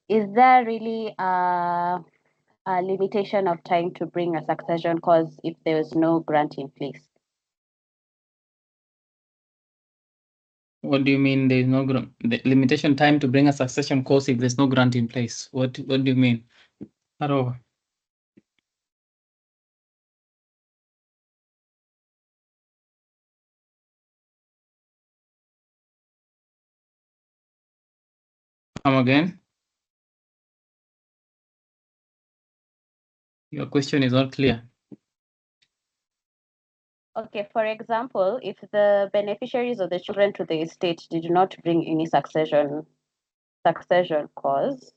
is there really a limitation of time to bring a succession cause if there is no grant in place? What do you mean there is no grant? The limitation time to bring a succession cause if there's no grant in place? What do you mean? Come again? Your question is not clear. Okay, for example, if the beneficiaries or the children to the estate did not bring any succession cause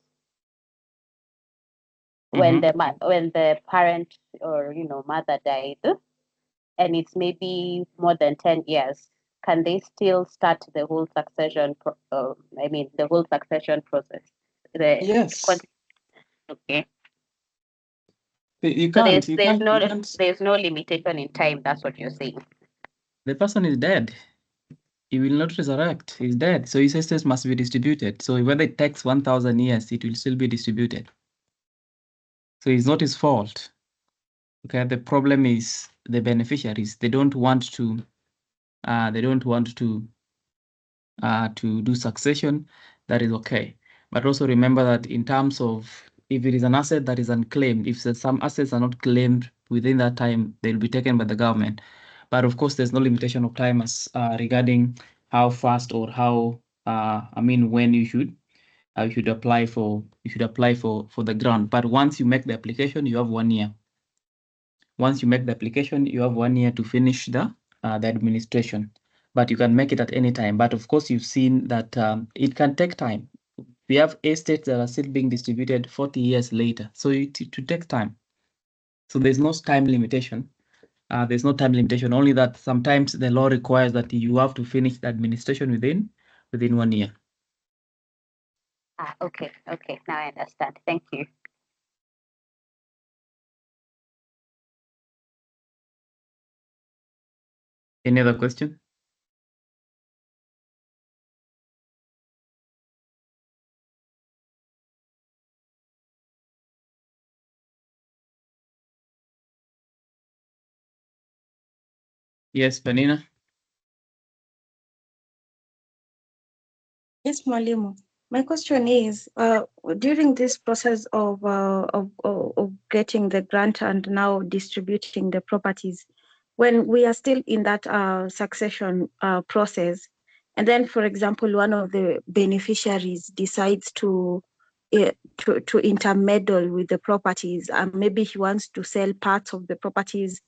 when the parent or mother died, and it's maybe more than 10 years, can they still start the whole succession the whole succession process? Yes. Okay. You So can't. there's no limitation in time. That's what you're saying. The person is dead. He will not resurrect. He's dead. So his estates must be distributed. So whether it takes 1,000 years, it will still be distributed. So it's not his fault. Okay. The problem is the beneficiaries. They don't want to. To do succession. That is okay. But also remember that in terms of if it is an asset that is unclaimed, if some assets are not claimed within that time, they'll be taken by the government. But of course, there's no limitation of time as regarding how fast or how when you should apply for the grant. But once you make the application, you have 1 year. Once you make the application, you have 1 year to finish the administration. But you can make it at any time. But of course, you've seen that it can take time. We have estates that are still being distributed 40 years later. So it takes time. So there's no time limitation. There's no time limitation, only that sometimes the law requires that you have to finish the administration within 1 year. Okay. Now I understand. Thank you. Any other question? Yes, Benina. Yes, Mwalimu. My question is, during this process of getting the grant and now distributing the properties, when we are still in that succession process, and then, for example, one of the beneficiaries decides to intermeddle with the properties, and maybe he wants to sell parts of the properties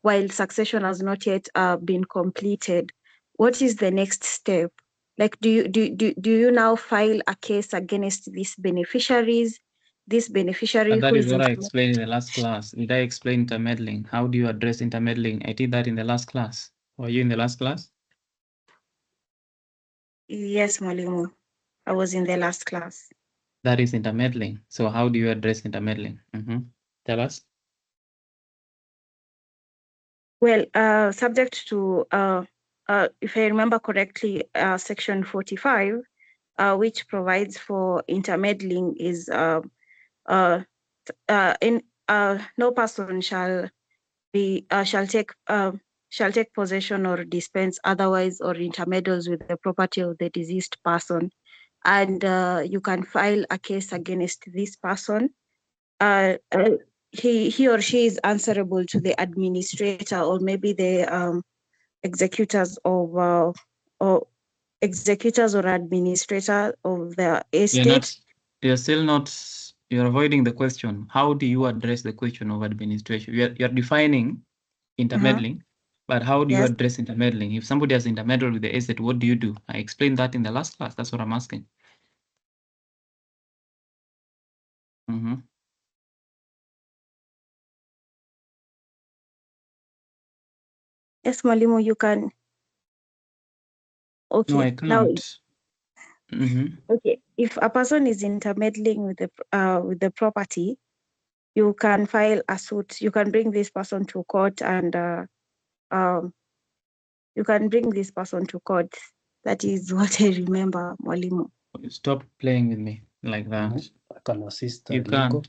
while succession has not yet been completed, what is the next step? Like, do you now file a case against these beneficiaries? This beneficiary That is what I explained in the last class. Did I explain intermeddling? How do you address intermeddling? I did that in the last class. Were you in the last class? Yes, Mwalimu. I was in the last class. That is intermeddling. So how do you address intermeddling? Tell us. Well, subject to, if I remember correctly, Section 45, which provides for intermeddling, is no person shall take possession or dispense otherwise or intermeddles with the property of the deceased person, and you can file a case against this person. He or she is answerable to the administrator or maybe the executors or administrator of the estate. You're avoiding the question. How do you address the question of administration? You're defining intermeddling, but how do you address intermeddling? If somebody has intermeddled with the estate, what do you do? I explained that in the last class. That's what I'm asking. Yes, Mwalimu, you can. Okay. No, I can't. Okay. If a person is intermeddling with the property, you can file a suit. You can bring this person to court, and you can bring this person to court. That is what I remember, Mwalimu. Stop playing with me like that. can assist You legal?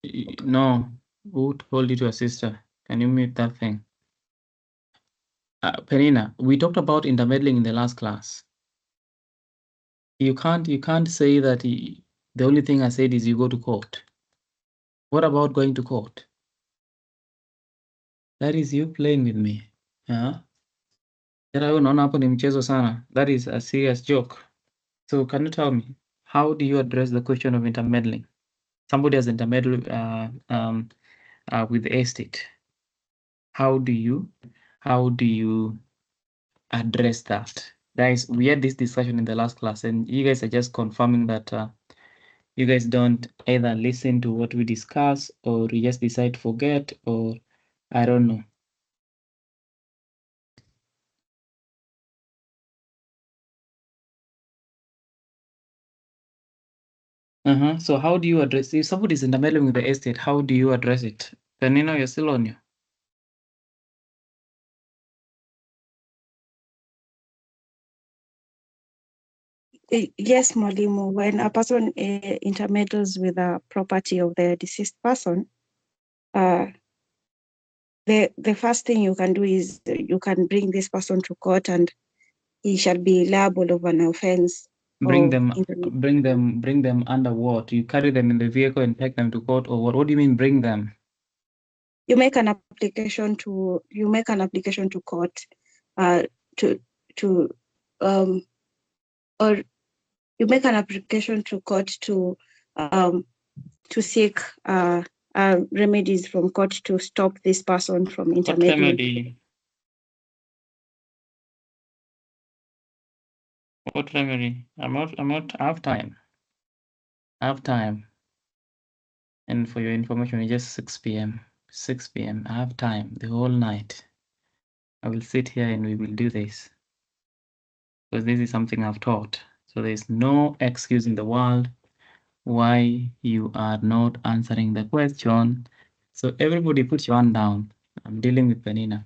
can't. No. Who told you to assist her? Can you mute that thing? Penina, we talked about intermeddling in the last class. You can't say that the only thing I said is you go to court. What about going to court? That is you playing with me. That is a serious joke. So can you tell me, how do you address the question of intermeddling? Somebody has intermeddled with the estate. How do you address that? Guys, we had this discussion in the last class, and you guys are just confirming that you guys don't either listen to what we discuss, or you just decide to forget, or I don't know. So how do you address, if somebody is intermeddling with the estate, how do you address it? Penina, you're still on you. Yes, Mwalimu, when a person intermeddles with the property of the deceased person, the first thing you can do is you can bring this person to court, and he shall be liable of an offense. Bring them under what? You carry them in the vehicle and take them to court, or what? What do you mean bring them? You make an application to court, or you make an application to court to seek remedies from court to stop this person from intermeddling. What remedy? What remedy? I have time. I have time. And for your information, it's just 6 p.m. 6 p.m. I have time the whole night. I will sit here and we will do this. Because this is something I've taught. So there's no excuse in the world why you are not answering the question. So everybody put your hand down. I'm dealing with Penina.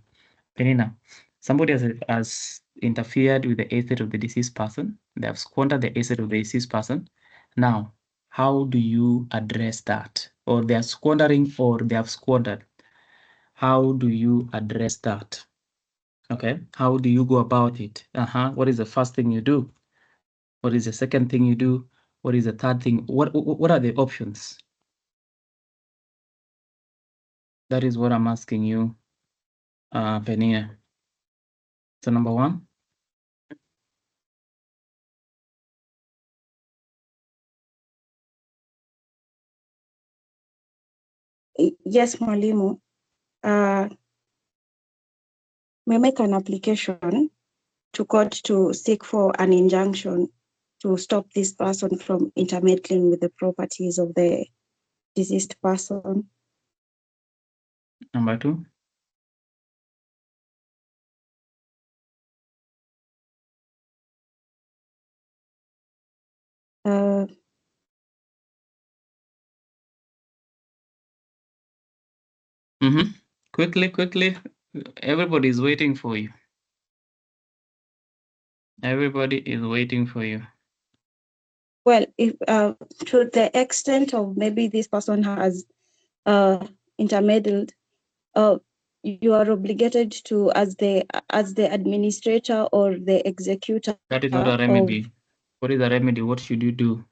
Penina, somebody has interfered with the estate of the deceased person. They have squandered the estate of the deceased person. Now, how do you address that? Or they are squandering, or they have squandered. How do you address that? Okay, how do you go about it? What is the first thing you do? What is the second thing you do? What is the third thing? What are the options? That is what I'm asking you, Penina. So number one. Yes, Mwalimu. We make an application to court to seek for an injunction to stop this person from intermeddling with the properties of the deceased person. Number two. Quickly. Everybody is waiting for you. Everybody is waiting for you. Well, if to the extent of maybe this person has intermeddled, you are obligated to, as the administrator or the executor. That is not a remedy. What is the remedy? What should you do?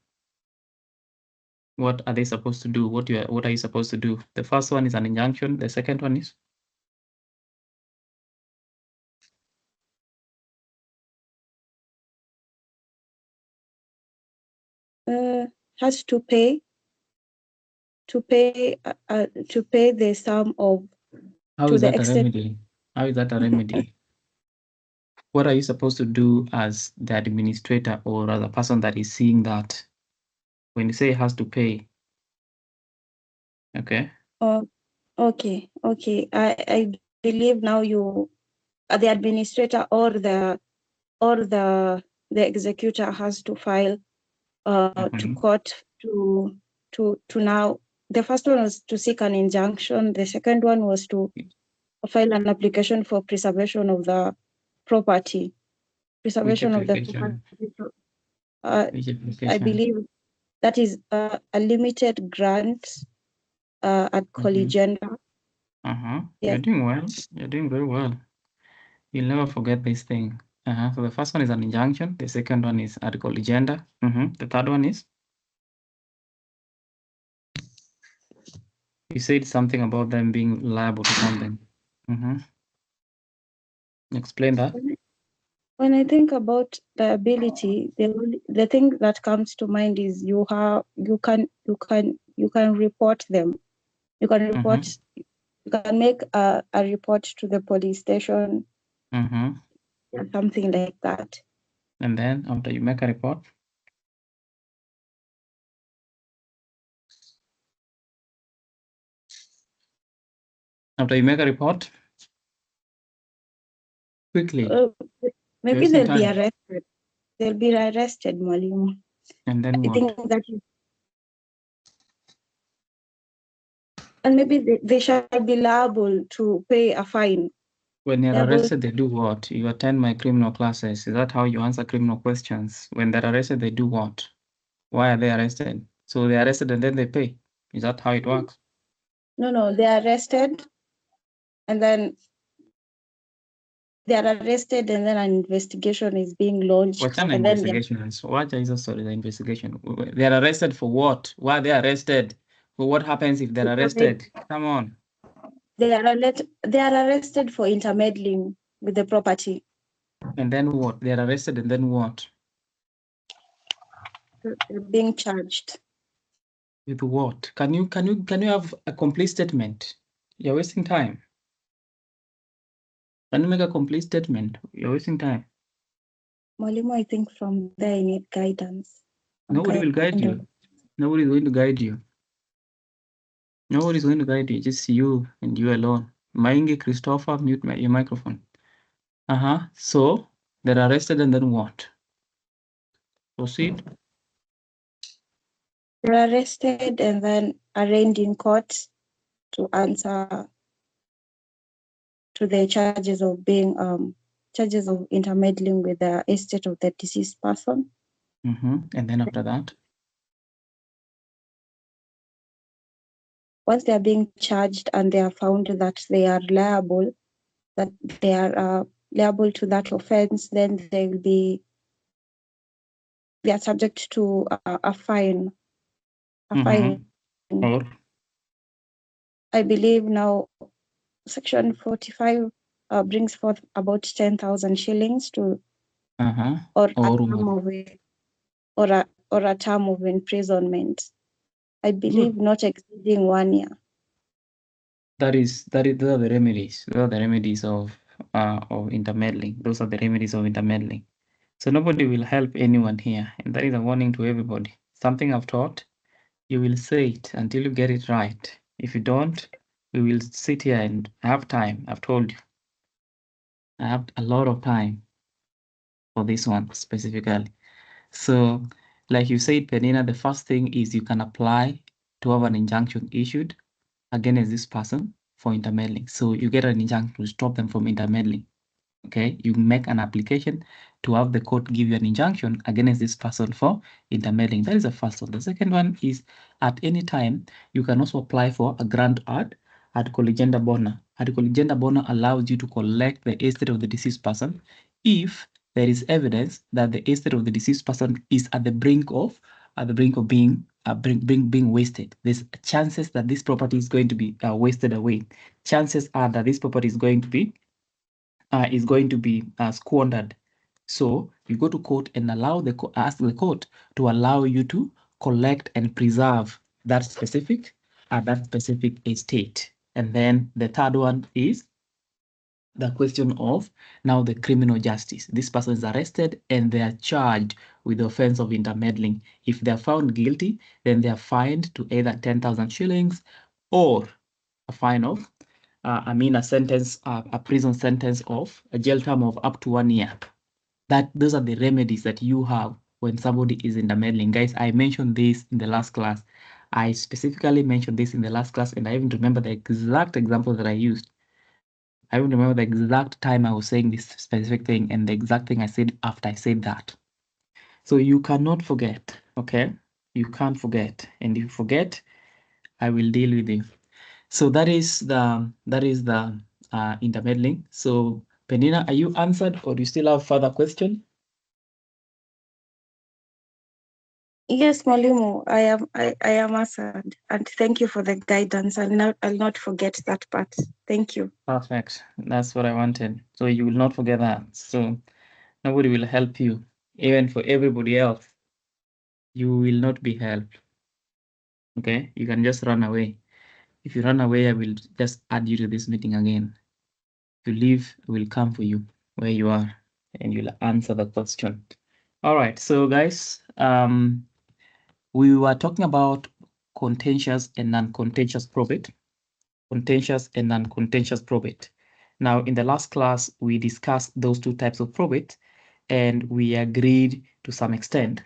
What are they supposed to do? What are you supposed to do? The first one is an injunction. The second one is? Has to pay the sum of. How is that a remedy? How is that a remedy? What are you supposed to do as the administrator or as a person that is seeing that? When you say has to pay. Okay. Okay. I believe now you are the administrator or the executor has to file to court to now. The first one was to seek an injunction. The second one was to file an application for preservation of the property. Preservation of the property. I believe That is a limited grant at Collegenda. You're Yes. doing well. You're doing very well. You'll never forget this thing. So the first one is an injunction. The second one is article agenda. The third one is? You said something about them being liable to something. Explain that. When I think about liability, the thing that comes to mind is you can report them. You can report. You can make a report to the police station. Something like that. And then after you make a report? After you make a report? Quickly. Maybe they'll be arrested. They'll be arrested, Mwalimu. And then what? I think that is, and maybe they shall be liable to pay a fine. When you're arrested, they do what? You attend my criminal classes. Is that how you answer criminal questions? When they're arrested, they do what? Why are they arrested? So they're arrested and then they pay. Is that how it works? No, they're arrested and then an investigation is being launched. What kind of investigation is? What is the story? The investigation. They are arrested for what? Why are they arrested? For what happens if they're arrested? Come on. They are arrested for intermeddling with the property. And then what? They are arrested and then what? They're being charged. With what? Can you have a complete statement? You're wasting time. Can you make a complete statement? You're wasting time. Mwalimu, I think from there I need guidance. Nobody will guide you. Nobody is going to guide you. Nobody is going to guide you. Just you and you alone. Maingi, Christopher, mute your microphone. So they're arrested and then what? Proceed. They're arrested and then arraigned in court to answer to the charges of being intermeddling with the estate of the deceased person. And then after that? Once they are being charged and they are found that they are liable, to that offense, then they are subject to a fine. Fine. Or? I believe now Section 45 brings forth about 10,000 shillings to or a term of imprisonment. I believe not exceeding 1 year. Those are the remedies. Those are the remedies of intermeddling. Those are the remedies of intermeddling. So nobody will help anyone here, and that is a warning to everybody. Something I've taught, you will say it until you get it right. If you don't, we will sit here and have time. I've told you. I have a lot of time for this one specifically. So, like you said, Penina, the first thing is you can apply to have an injunction issued against this person for intermeddling. So you get an injunction to stop them from intermeddling. Okay, you make an application to have the court give you an injunction against this person for intermeddling. That is the first one. The second one is at any time, you can also apply for a grant Article Agenda Bona. Article Agenda Bona allows you to collect the estate of the deceased person if there is evidence that the estate of the deceased person is at the brink of being wasted. There's chances that this property is going to be wasted away. Chances are that this property is going to be squandered. So you go to court and ask the court to allow you to collect and preserve that specific estate. And then the third one is the question of now the criminal justice. This person is arrested and they are charged with the offense of intermeddling. If they are found guilty, then they are fined to either 10,000 shillings or a fine of a prison sentence of a jail term of up to 1 year. Those are the remedies that you have when somebody is intermeddling. Guys, I mentioned this in the last class. I specifically mentioned this in the last class, and I even remember the exact example that I used. I even remember the exact time I was saying this specific thing and the exact thing I said after I said that. So you cannot forget, okay? You can't forget. And if you forget, I will deal with you. So that is the intermeddling. So Penina, are you answered or do you still have further question? Yes, Mwalimu, I am answered, and thank you for the guidance. I'll not forget that part. Thank you. Perfect. That's what I wanted. So you will not forget that. So nobody will help you. Even for everybody else, you will not be helped. Okay? You can just run away. If you run away, I will just add you to this meeting again. If you leave, I will come for you where you are and you'll answer the question. All right. So guys, we were talking about contentious and non-contentious probate. Contentious and non-contentious probate. Now, in the last class, we discussed those two types of probate, and we agreed to some extent.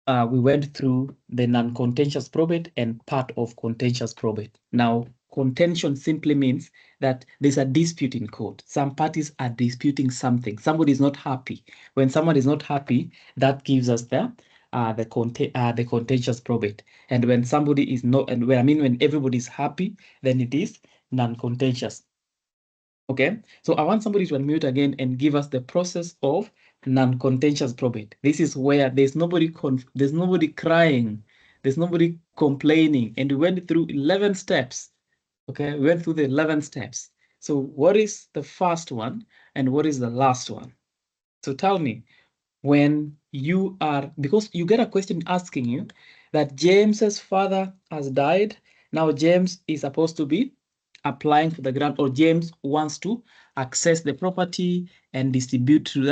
We went through the non-contentious probate and part of contentious probate. Now, contention simply means that there's a dispute in court. Some parties are disputing something. Somebody is not happy. When someone is not happy, that gives us the contentious probate. And when somebody is not, and when everybody is happy, then it is non-contentious. Okay, so I want somebody to unmute again and give us the process of non-contentious probate. This is where there's nobody crying, there's nobody complaining, and we went through 11 steps. Okay, we went through the 11 steps. So what is the first one and what is the last one? So tell me, when you are, because you get a question asking you that James's father has died. Now James is supposed to be applying for the grant, or James wants to access the property and distribute to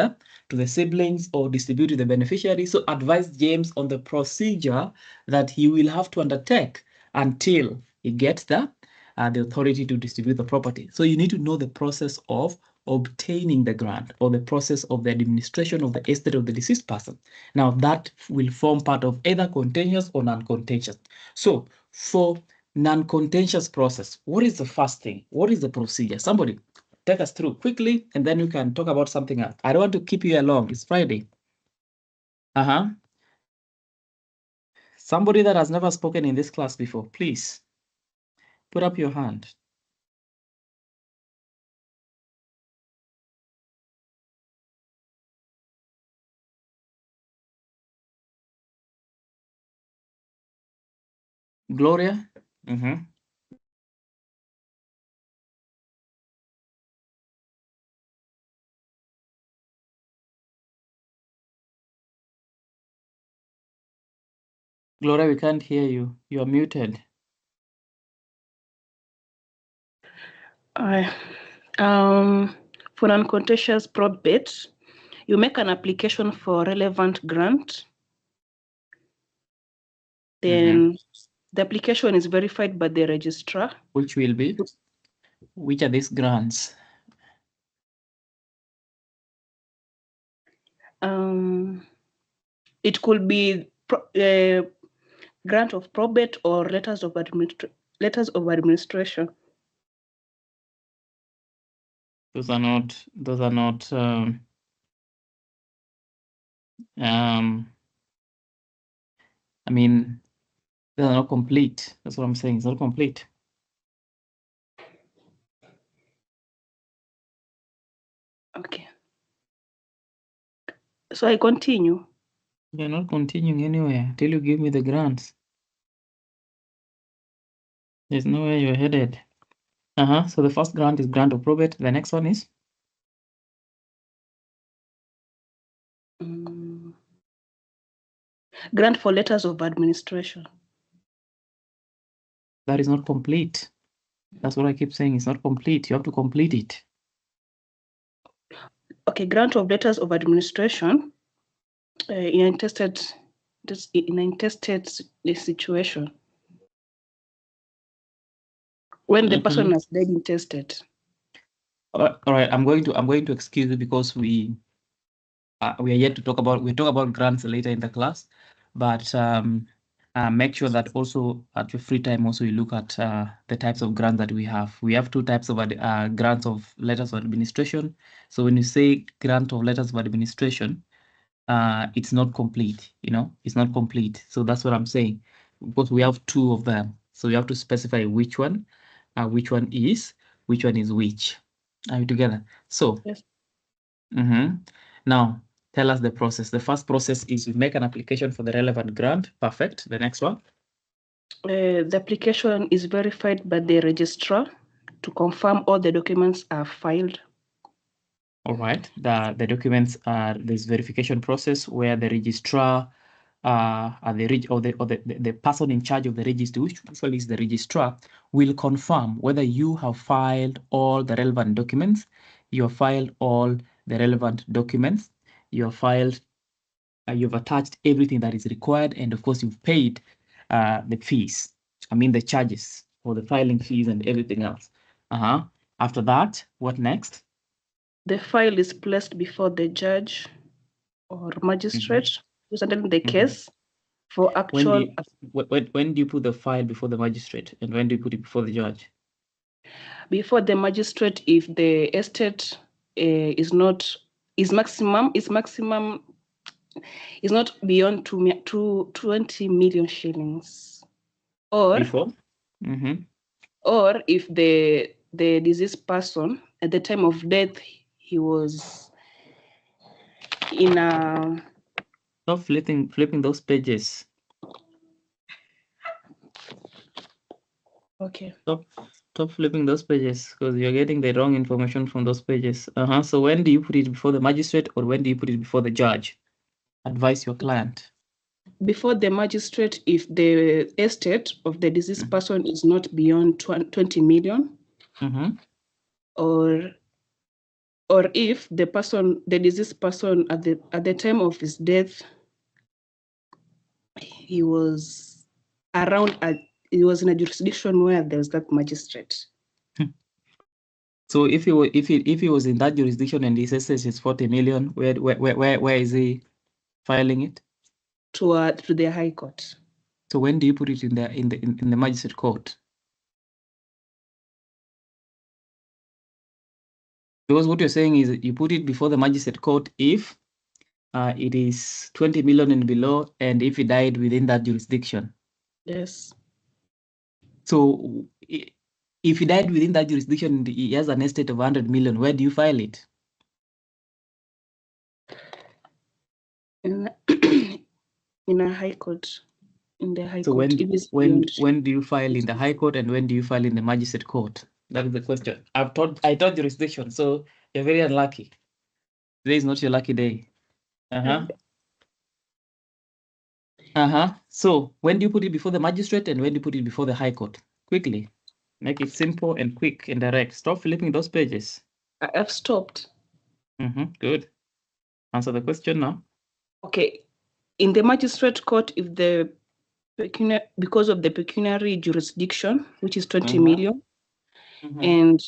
the siblings or distribute to the beneficiary. So advise James on the procedure that he will have to undertake until he gets the authority to distribute the property. So you need to know the process of obtaining the grant or the process of the administration of the estate of the deceased person. Now that will form part of either contentious or non-contentious. So for non-contentious process, what is the first thing? What is the procedure? Somebody take us through quickly, and then we can talk about something else. I don't want to keep you along. It's Friday. Somebody that has never spoken in this class before, please put up your hand. Gloria? Gloria, we can't hear you. You are muted. For non-contentious probate, you make an application for relevant grant. Then the application is verified by the registrar. Which will be? Which are these grants? It could be grant of probate or letters of administration. Those are not. I mean, they are not complete. That's what I'm saying. It's not complete. Okay. So I continue. You're not continuing anywhere till you give me the grants. There's nowhere you're headed. So the first grant is grant of probate. The next one is? Grant for letters of administration. That is not complete. That's what I keep saying. It's not complete. You have to complete it. Okay, grant of letters of administration in an intestate situation. When the person has died intestate. All right, I'm going to excuse you because we are yet to talk about. We'll talk about grants later in the class, but make sure that also at your free time also you look at the types of grants that we have. We have two types of grants of letters of administration. So when you say grant of letters of administration, it's not complete, it's not complete. So that's what I'm saying, because we have two of them. So you have to specify which one is which. Are we together? So Yes. Now tell us the process. The first process is we make an application for the relevant grant. Perfect. The next one. The application is verified by the registrar to confirm all the documents are filed. All right. The documents are this verification process where the registrar the person in charge of the registry, which usually is the registrar, will confirm whether you have filed all the relevant documents, you have filed all the relevant documents, you have filed, you've attached everything that is required, and of course you've paid the fees. I mean the charges for the filing fees and everything else. After that, what next? The file is placed before the judge or magistrate who's handling the case for actual. When do you put the file before the magistrate, and when do you put it before the judge? Before the magistrate, if the estate is not beyond 20 million shillings, or Before? or if the deceased person at the time of death he was in a. Stop flipping those pages. Okay. Stop flipping those pages, because you're getting the wrong information from those pages. So when do you put it before the magistrate, or when do you put it before the judge? Advise your client. Before the magistrate, if the estate of the deceased person is not beyond 20 million, or if the deceased person at the time of his death, he was he was in a jurisdiction where there was that magistrate. So if he was in that jurisdiction and his estate is 40 million, where is he filing it? To the High Court. So when do you put it in the magistrate court? Because what you're saying is you put it before the magistrate court if it is 20 million and below, and if he died within that jurisdiction. Yes. So if he died within that jurisdiction, he has an estate of 100 million, where do you file it? In a High Court. In the High So Court. when do you file in the High Court, and when do you file in the magistrate court? That is the question. I taught jurisdiction, so you're very unlucky. Today is not your lucky day. So when do you put it before the magistrate, and when do you put it before the High Court? Quickly. Make it simple and quick and direct. Stop flipping those pages. I've stopped. Good. Answer the question now. Okay. In the magistrate court, if because of the pecuniary jurisdiction, which is 20 million, and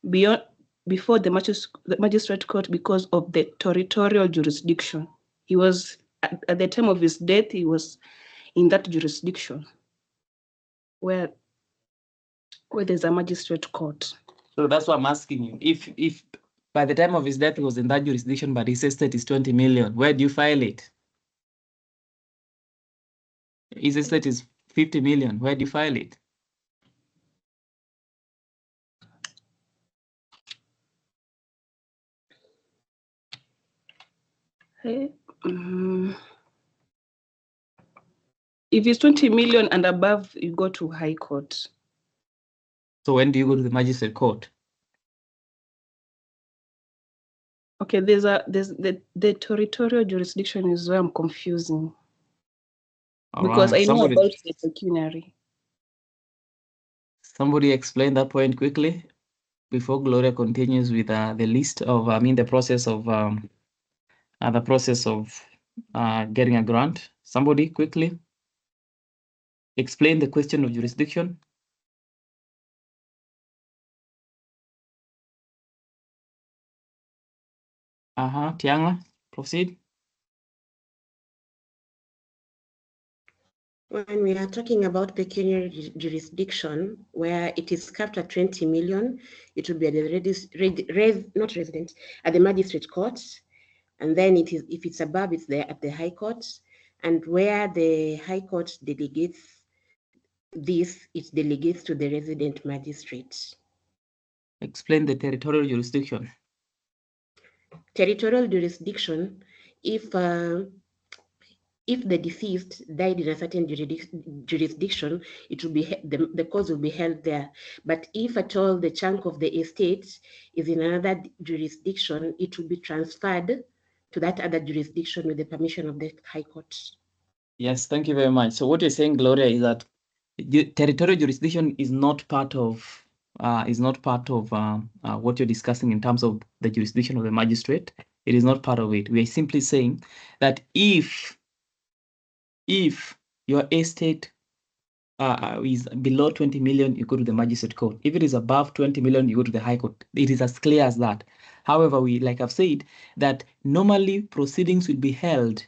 before the magistrate court, because of the territorial jurisdiction, he was at the time of his death, he was in that jurisdiction where there's a magistrate court. So that's what I'm asking you. If by the time of his death he was in that jurisdiction, but his estate is 20 million, where do you file it? His estate is 50 million, where do you file it? If it's 20 million and above, you go to High Court. So when do you go to the magistrate court? Okay, there's the territorial jurisdiction is where I'm confusing. Because I know about the pecuniary. Somebody explain that point quickly before Gloria continues with the list of, the process of getting a grant. Somebody quickly explain the question of jurisdiction. Tianga, proceed. When we are talking about pecuniary jurisdiction, where it is capped at 20 million, it will be at the magistrate court. And then if it's above, it's there at the High Court. And where the High Court delegates this, it delegates to the resident magistrate. Explain the territorial jurisdiction. Territorial jurisdiction, if the deceased died in a certain jurisdiction, it will be the cause will be held there. But if at all the chunk of the estate is in another jurisdiction, it will be transferred to that other jurisdiction with the permission of the High Court. Yes, thank you very much. So what you're saying, Gloria, is that territorial jurisdiction is not part of what you're discussing in terms of the jurisdiction of the magistrate. It is not part of it. We are simply saying that if your estate is below 20 million, you go to the magistrate court. If it is above 20 million, you go to the High Court. It is as clear as that. However, like I've said, that normally proceedings will be held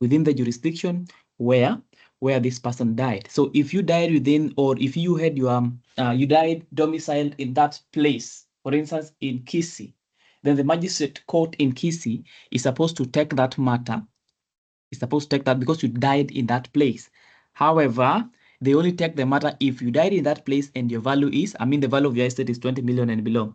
within the jurisdiction where this person died. So if you died within, or if you had your you died domiciled in that place, for instance, in Kisii, then the magistrate court in Kisii is supposed to take that matter. Is supposed to take that because you died in that place. However, they only take the matter if you died in that place and your value is, the value of your estate is 20 million and below.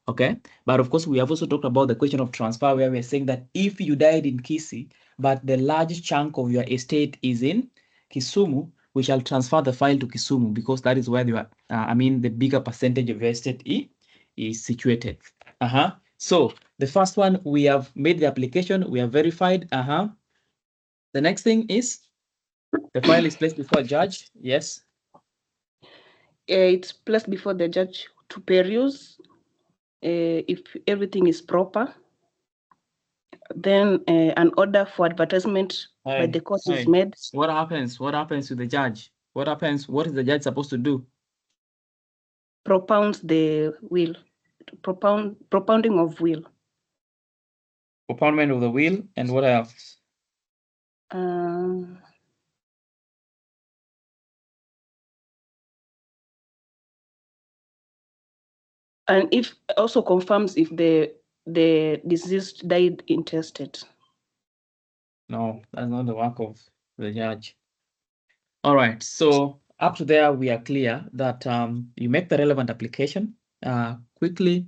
Okay, but of course, we have also talked about the question of transfer, where we're saying that if you died in Kisii, but the large chunk of your estate is in Kisumu, we shall transfer the file to Kisumu because that is where the bigger percentage of your estate is situated. So the first one, we have made the application, we have verified. The next thing is the file is placed before a judge. Yes. It's placed before the judge to peruse. If everything is proper, then an order for advertisement by the court is made. What happens? What happens to the judge? What happens? What is the judge supposed to do? Propounds the will. Propounding of will. Propoundment of the will, and what else? And if also confirms if the deceased died intestate. No, that's not the work of the judge. All right, so up to there, we are clear that you make the relevant application quickly.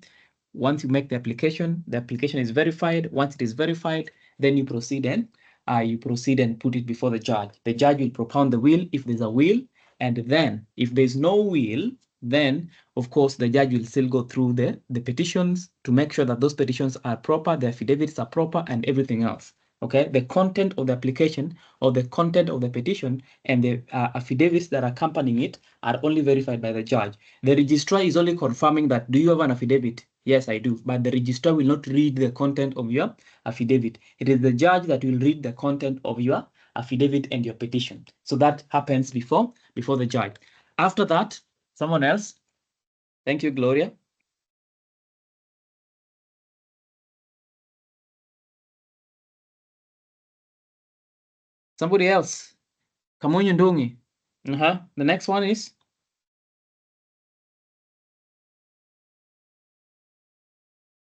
Once you make the application is verified. Once it is verified, then you proceed and put it before the judge. The judge will propound the will if there's a will, and then if there's no will, then of course the judge will still go through the petitions to make sure that those petitions are proper, the affidavits are proper, and everything else. Okay, the content of the application or the content of the petition and the affidavits that are accompanying it are only verified by the judge. The registrar is only confirming that, do you have an affidavit? Yes, I do. But the registrar will not read the content of your affidavit. It is the judge that will read the content of your affidavit and your petition. So that happens before the judge. After that, someone else. Thank you, Gloria. Somebody else. Kamunyu Ndungi. The next one is?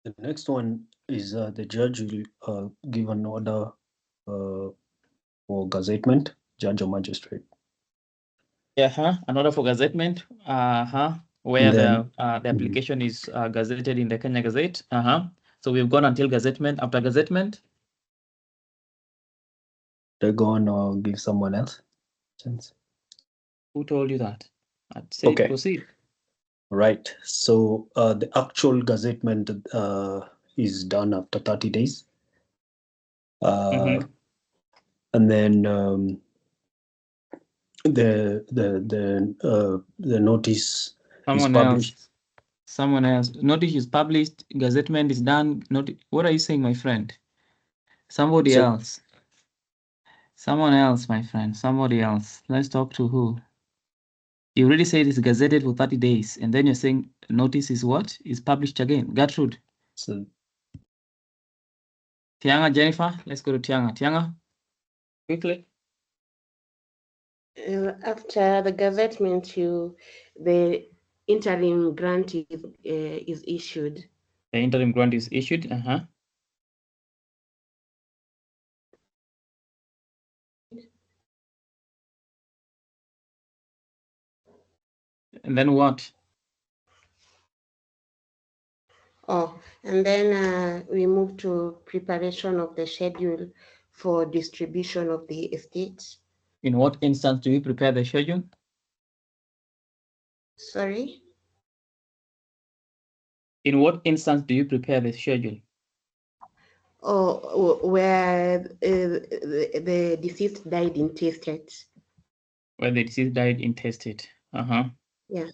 The next one is the judge will give an order for gazettement, judge or magistrate. An order for gazettement. Where the application is gazetted in the Kenya Gazette. So we've gone until gazettement. After gazettement, they go on or give someone else. Who told you that? I'd say proceed. Right. So the actual gazettement is done after 30 days. And then the notice is published. Someone else. Notice is published. Gazettement is done. What are you saying, my friend? Somebody else. Someone else, my friend. Somebody else. Let's talk to who? You already said it's gazetted for 30 days, and then you're saying notice is what? Is published again. Gertrude. So, Tianga, Jennifer. Let's go to Tianga. Tianga, quickly. After the gazettement, the interim grant is issued. The interim grant is issued. And then what? Oh, and then we move to preparation of the schedule for distribution of the estate. In what instance do you prepare the schedule? Sorry? In what instance do you prepare the schedule? Oh, where the deceased died intestate. Where the deceased died intestate. Yeah.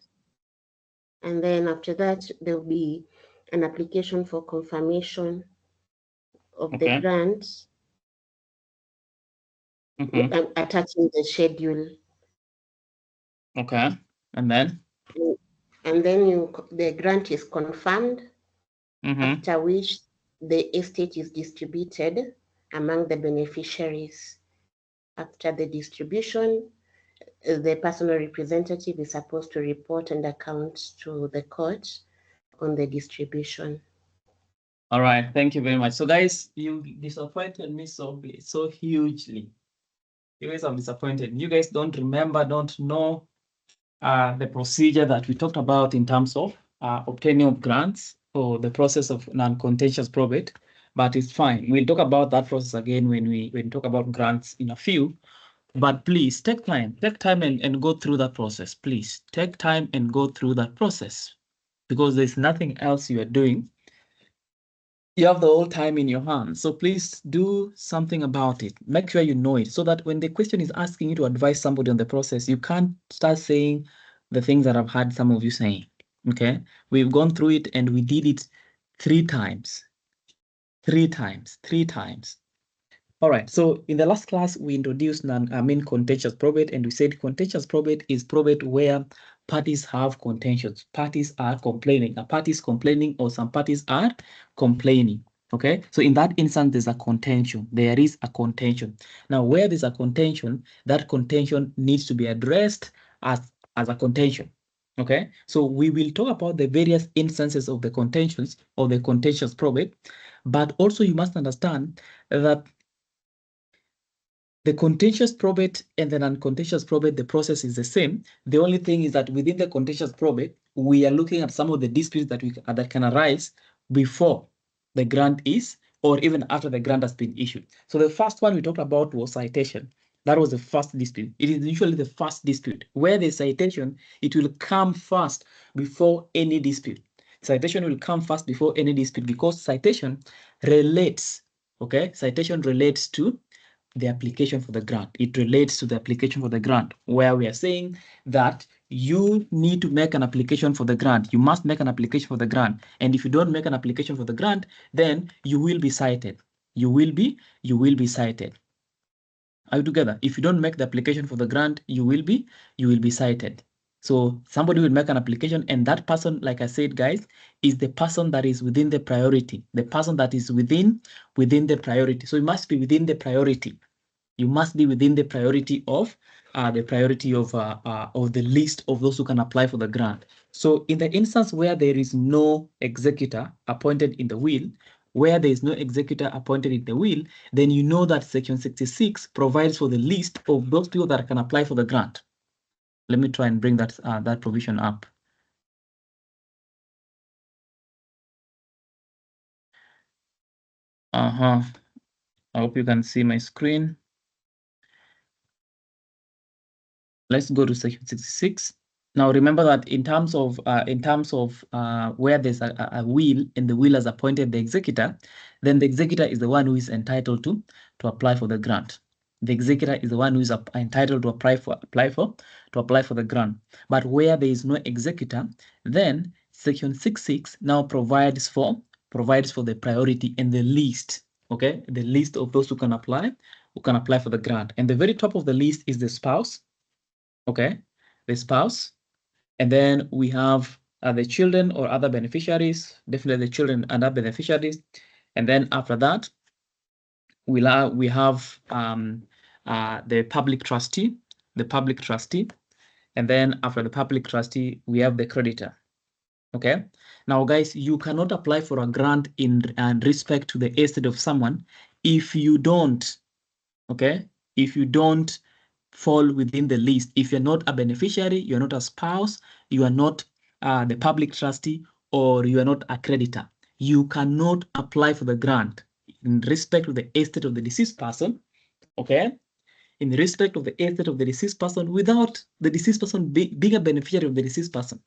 And then after that, there will be an application for confirmation of the grant, attaching the schedule. Okay. And then? And then the grant is confirmed, after which the estate is distributed among the beneficiaries. After the distribution, the personal representative is supposed to report and account to the court on the distribution. All right, thank you very much. So guys, you disappointed me so hugely. You guys have disappointed. You guys don't remember, don't know the procedure that we talked about in terms of obtaining of grants or the process of non-contentious probate, but it's fine. We'll talk about that process again when we talk about grants in a few. But please take time and go through that process. Please take time and go through that process, because there's nothing else you are doing. You have the whole time in your hands. So please do something about it. Make sure you know it, so that when the question is asking you to advise somebody on the process, you can't start saying the things that I've heard some of you saying. Okay, we've gone through it and we did it 3 times. 3 times. All right, so in the last class, we introduced contentious probate, and we said contentious probate is probate where parties have contentions. Parties are complaining. A party is complaining, or some parties are complaining. Okay, so in that instance, there's a contention. There is a contention. Now, where there's a contention, that contention needs to be addressed as a contention. Okay, so we will talk about the various instances of the contentions or the contentious probate, but also you must understand that the contentious probate and the non-contentious probate, the process is the same. The only thing is that within the contentious probate, we are looking at some of the disputes that can arise before the grant is, or even after the grant has been issued. So the first one we talked about was citation. That was the first dispute. It is usually the first dispute. Where the citation, it will come first before any dispute. Citation will come first before any dispute, because citation relates, okay? Citation relates to the application for the grant. It relates to the application for the grant, where we are saying that you need to make an application for the grant. You must make an application for the grant. And if you don't make an application for the grant, then you will be cited. You will be cited. Are you together? If you don't make the application for the grant, you will be cited. So somebody will make an application, and that person, like I said, guys, is the person that is within the priority. The person that is within the priority. So you must be within the priority. You must be within the priority of the list of those who can apply for the grant. So in the instance where there is no executor appointed in the will, then you know that Section 66 provides for the list of those people that can apply for the grant. Let me try and bring that provision up. I hope you can see my screen. Let's go to Section 66. Now remember that in terms of where there's a will and the will has appointed the executor, then the executor is the one who is entitled to apply for the grant. The executor is the one who is entitled to apply for the grant. But where there is no executor, then Section 66 now provides for the priority and the list. Okay, the list of those who can apply for the grant. And the very top of the list is the spouse. Okay, the spouse. And then we have the children or other beneficiaries, definitely the children and other beneficiaries. And then after that, we have the public trustee, And then after the public trustee, we have the creditor. Okay. Now, guys, you cannot apply for a grant in respect to the estate of someone if you don't, okay, if you don't fall within the list. If you're not a beneficiary, you're not a spouse, you are not the public trustee, or you are not a creditor, you cannot apply for the grant in respect of the estate of the deceased person, okay? In respect of the estate of the deceased person without the deceased person being a beneficiary of the deceased person.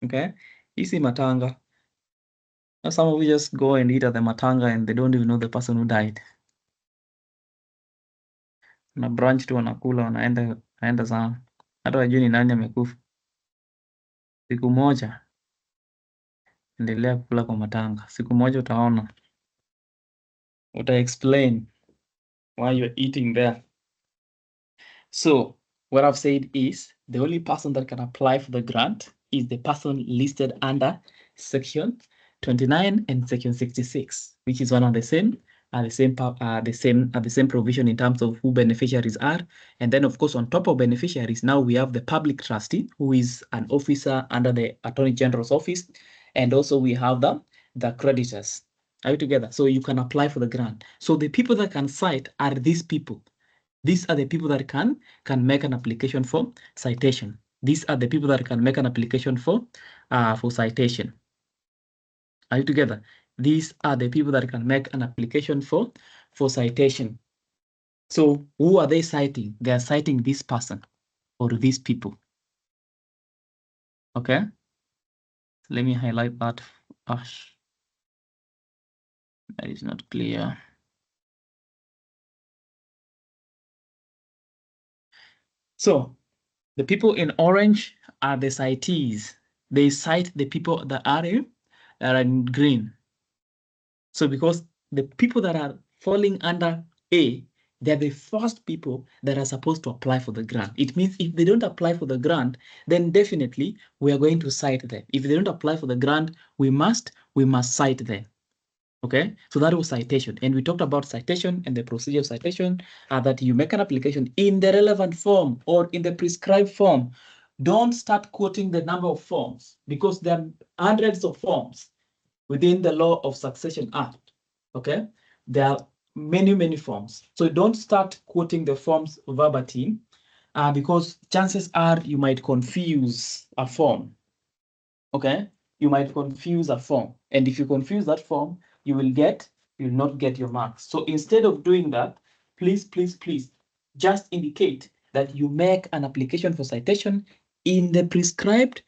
Okay? Easy matanga. Now some of you just go and eat at the matanga and they don't even know the person who died. Na branch tu wanakula wanaenda sana. Hata wajui ni nani amekufa. Siku moja endelea kula kwa matanga. Siku moja utaona. Uta explain why you're eating there. So what I've said is the only person that can apply for the grant is the person listed under section 29 and section 66, which is one and the same, the same provision in terms of who beneficiaries are. And then of course, on top of beneficiaries, now we have the public trustee, who is an officer under the Attorney General's office. And also we have the creditors. Are you together? So you can apply for the grant. So the people that can cite are these people. These are the people that can make an application for citation. These are the people that can make an application for citation. Are you together? These are the people that can make an application for citation. So who are they citing? They are citing this person or these people. Okay. Let me highlight that. That is not clear. So the people in orange are the citees. They cite the people that are in green. So because the people that are falling under A, they're the first people that are supposed to apply for the grant. It means if they don't apply for the grant, then definitely we are going to cite them. If they don't apply for the grant, we must cite them. Okay, so that was citation. And we talked about citation and the procedure of citation, that you make an application in the relevant form or in the prescribed form. Don't start quoting the number of forms because there are hundreds of forms within the Law of Succession Act. Okay, there are many forms. So don't start quoting the forms verbatim because chances are you might confuse a form. Okay, you might confuse a form. And if you confuse that form, you will not get your marks. So instead of doing that, please just indicate that you make an application for citation in the prescribed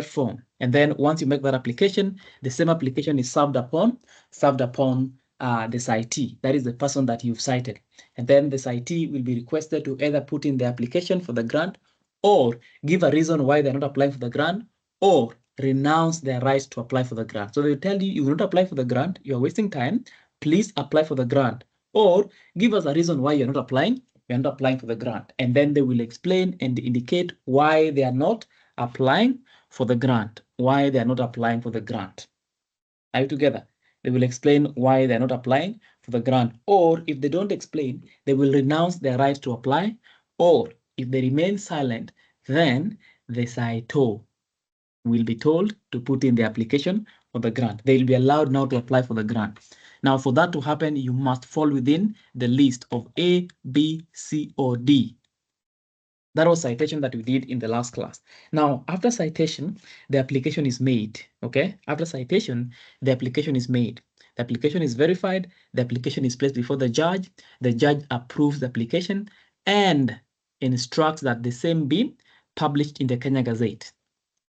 form. And then once you make that application, the same application is served upon the citee. That is the person that you've cited. And then the citee will be requested to either put in the application for the grant or give a reason why they're not applying for the grant or renounce their rights to apply for the grant. So they tell you, you will not apply for the grant, you're wasting time, please apply for the grant. Or give us a reason why you're not applying for the grant. And then they will explain and indicate why they are not applying for the grant, why they are not applying for the grant. Are you together? They will explain why they're not applying for the grant. Or if they don't explain, they will renounce their right to apply. Or if they remain silent, then the citee will be told to put in the application for the grant. They will be allowed now to apply for the grant. Now, for that to happen, you must fall within the list of A, B, C, or D. That was citation that we did in the last class. Now, after citation, the application is made, okay? After citation, the application is made. The application is verified, the application is placed before the judge approves the application and instructs that the same be published in the Kenya Gazette,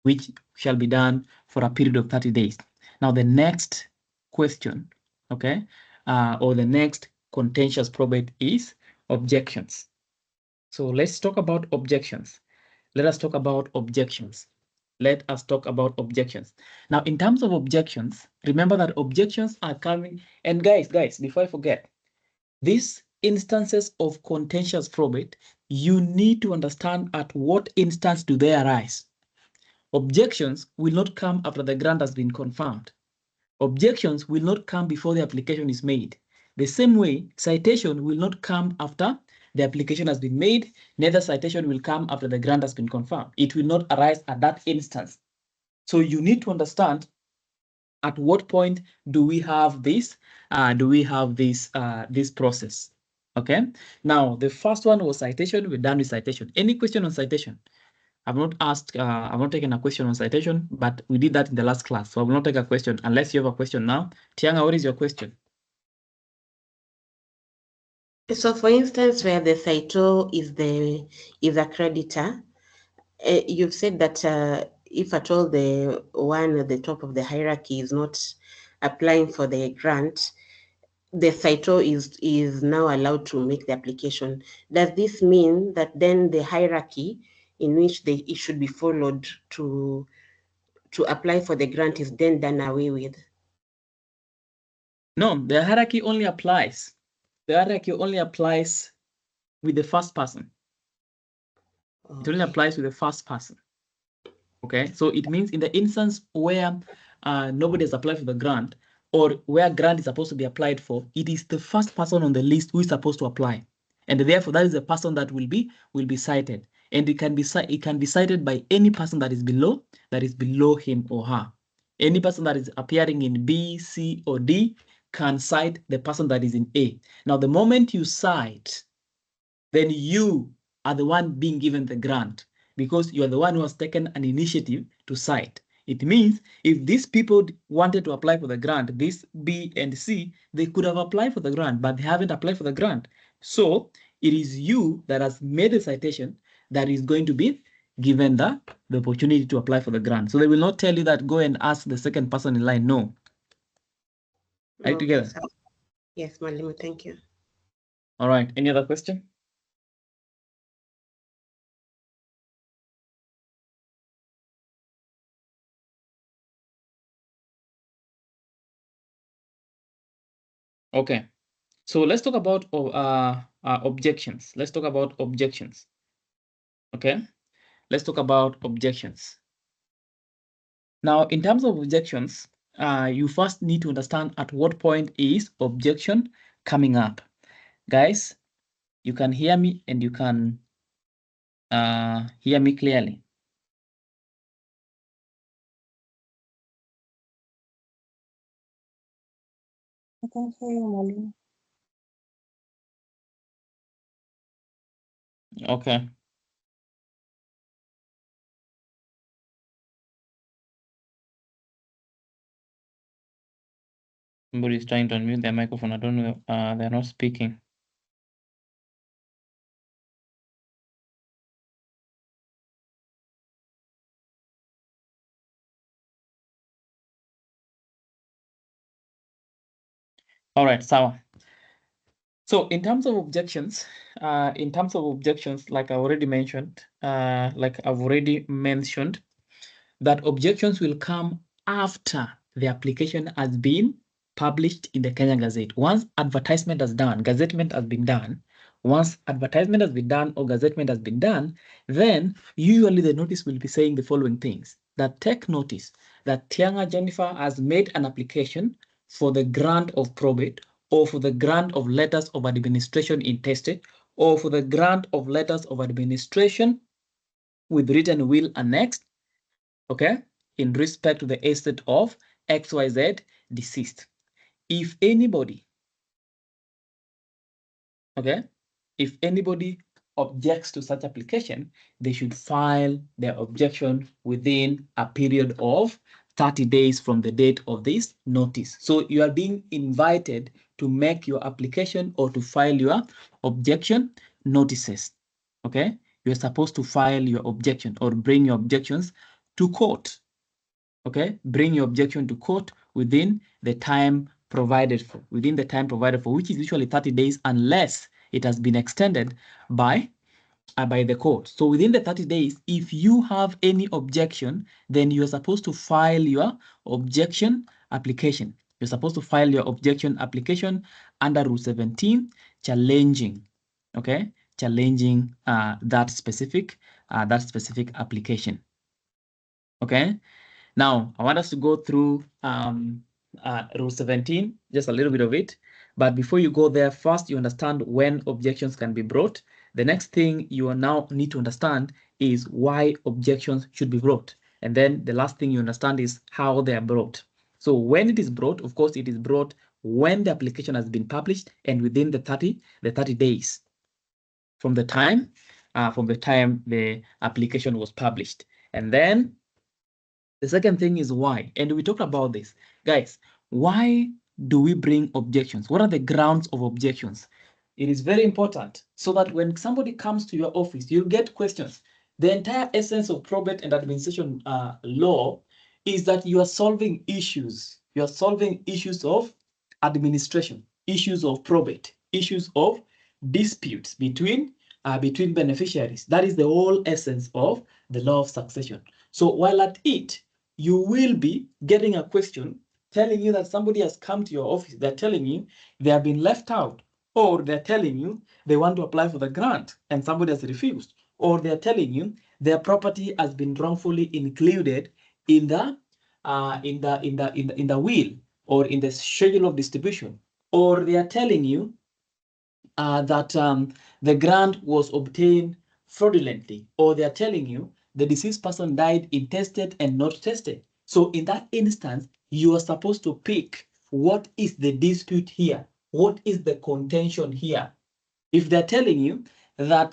which shall be done for a period of 30 days. Now, the next question, okay, or the next contentious probate is objections. So let's talk about objections. Let us talk about objections. Let us talk about objections. Now, in terms of objections, remember that objections are coming. And guys, before I forget, these instances of contentious probate, you need to understand at what instance do they arise. Objections will not come after the grant has been confirmed. Objections will not come before the application is made. The same way, citation will not come after the application has been made, neither citation will come after the grant has been confirmed. It will not arise at that instance. So you need to understand at what point do we have this process. Okay. Now, the first one was citation. We're done with citation. Any question on citation? I've not taken a question on citation, but we did that in the last class. So I will not take a question unless you have a question now. Tianga, what is your question? So for instance, where the CITO is a creditor, you've said that if at all the one at the top of the hierarchy is not applying for the grant, the CITO is now allowed to make the application. Does this mean that then the hierarchy in which it should be followed to apply for the grant is then done away with? No, the hierarchy only applies. The hierarchy only applies with the first person. Okay. It only applies with the first person. Okay, so it means in the instance where nobody has applied for the grant, or where grant is supposed to be applied for, it is the first person on the list who is supposed to apply, and therefore that is the person that will be cited, and it can be cited by any person that is below him or her. Any person that is appearing in B, C, or D can cite the person that is in A. Now, the moment you cite, then you are the one being given the grant, because you are the one who has taken an initiative to cite. It means if these people wanted to apply for the grant, this B and C, they could have applied for the grant, but they haven't applied for the grant. So it is you that has made the citation that is going to be given the opportunity to apply for the grant. So they will not tell you that go and ask the second person in line. No. Are you together? So, yes, Malimo, thank you. All right. Any other question? Okay, so let's talk about objections. Let's talk about objections. Okay, let's talk about objections. Now, in terms of objections, you first need to understand at what point is objection coming up. Guys, you can hear me and you can hear me clearly. I can hear you, Malimo. Okay. Somebody is trying to unmute their microphone. I don't know. They're not speaking. All right, Sawa. So in terms of objections, like I already mentioned, that objections will come after the application has been published in the Kenya Gazette. Once advertisement has done, gazettement has been done, once advertisement has been done or gazettement has been done, then usually the notice will be saying the following things: that take notice that Tianga Jennifer has made an application for the grant of probate, or for the grant of letters of administration intestate, or for the grant of letters of administration with written will annexed, okay, in respect to the estate of XYZ deceased. If anybody, okay, if anybody objects to such application, they should file their objection within a period of 30 days from the date of this notice. So you are being invited to make your application or to file your objection notices, okay? You're supposed to file your objection or bring your objections to court, okay? Bring your objection to court within the time provided for, which is usually 30 days unless it has been extended by the court. So within the 30 days, if you have any objection, then you're supposed to file your objection application. You're supposed to file your objection application under Rule 17, challenging, okay? Challenging that specific application, okay? Now, I want us to go through Rule 17, just a little bit of it. But before you go there, first you understand when objections can be brought. The next thing you now need to understand is why objections should be brought. And then the last thing you understand is how they are brought. So when it is brought, of course, it is brought when the application has been published and within the 30 days from the time the application was published. And then the second thing is why, and we talked about this, guys. Why do we bring objections? What are the grounds of objections? It is very important so that when somebody comes to your office, you'll get questions. The entire essence of probate and administration law is that you are solving issues. You are solving issues of administration, issues of probate, issues of disputes between beneficiaries. That is the whole essence of the law of succession. So while at it, you will be getting a question telling you that somebody has come to your office. They're telling you they have been left out, or they're telling you they want to apply for the grant and somebody has refused, or they're telling you their property has been wrongfully included in the will or in the schedule of distribution, or they are telling you that the grant was obtained fraudulently, or they are telling you the deceased person died intestate and not tested. So in that instance, you are supposed to pick what is the dispute here, what is the contention here. If they're telling you that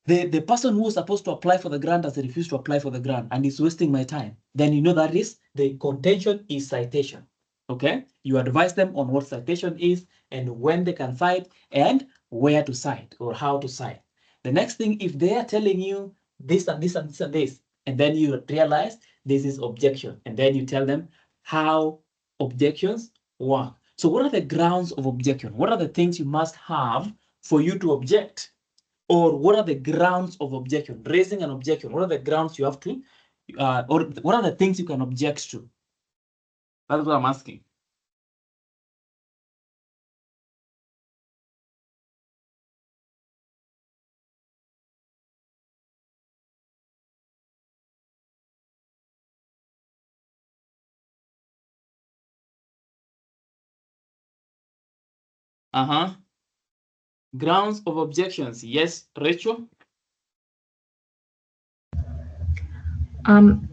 the person who was supposed to apply for the grant has refused to apply for the grant and is wasting my time, then you know that is the contention is citation. Okay, you advise them on what citation is and when they can cite and where to cite or how to cite. The next thing, if they are telling you this and this and this and this, and then you realize this is objection, and then you tell them how objections work. So what are the grounds of objection? What are the things you must have for you to object? Or what are the grounds of objection? Raising an objection, what are the grounds you have to, or what are the things you can object to? That's what I'm asking. Grounds of objections. Yes, Rachel?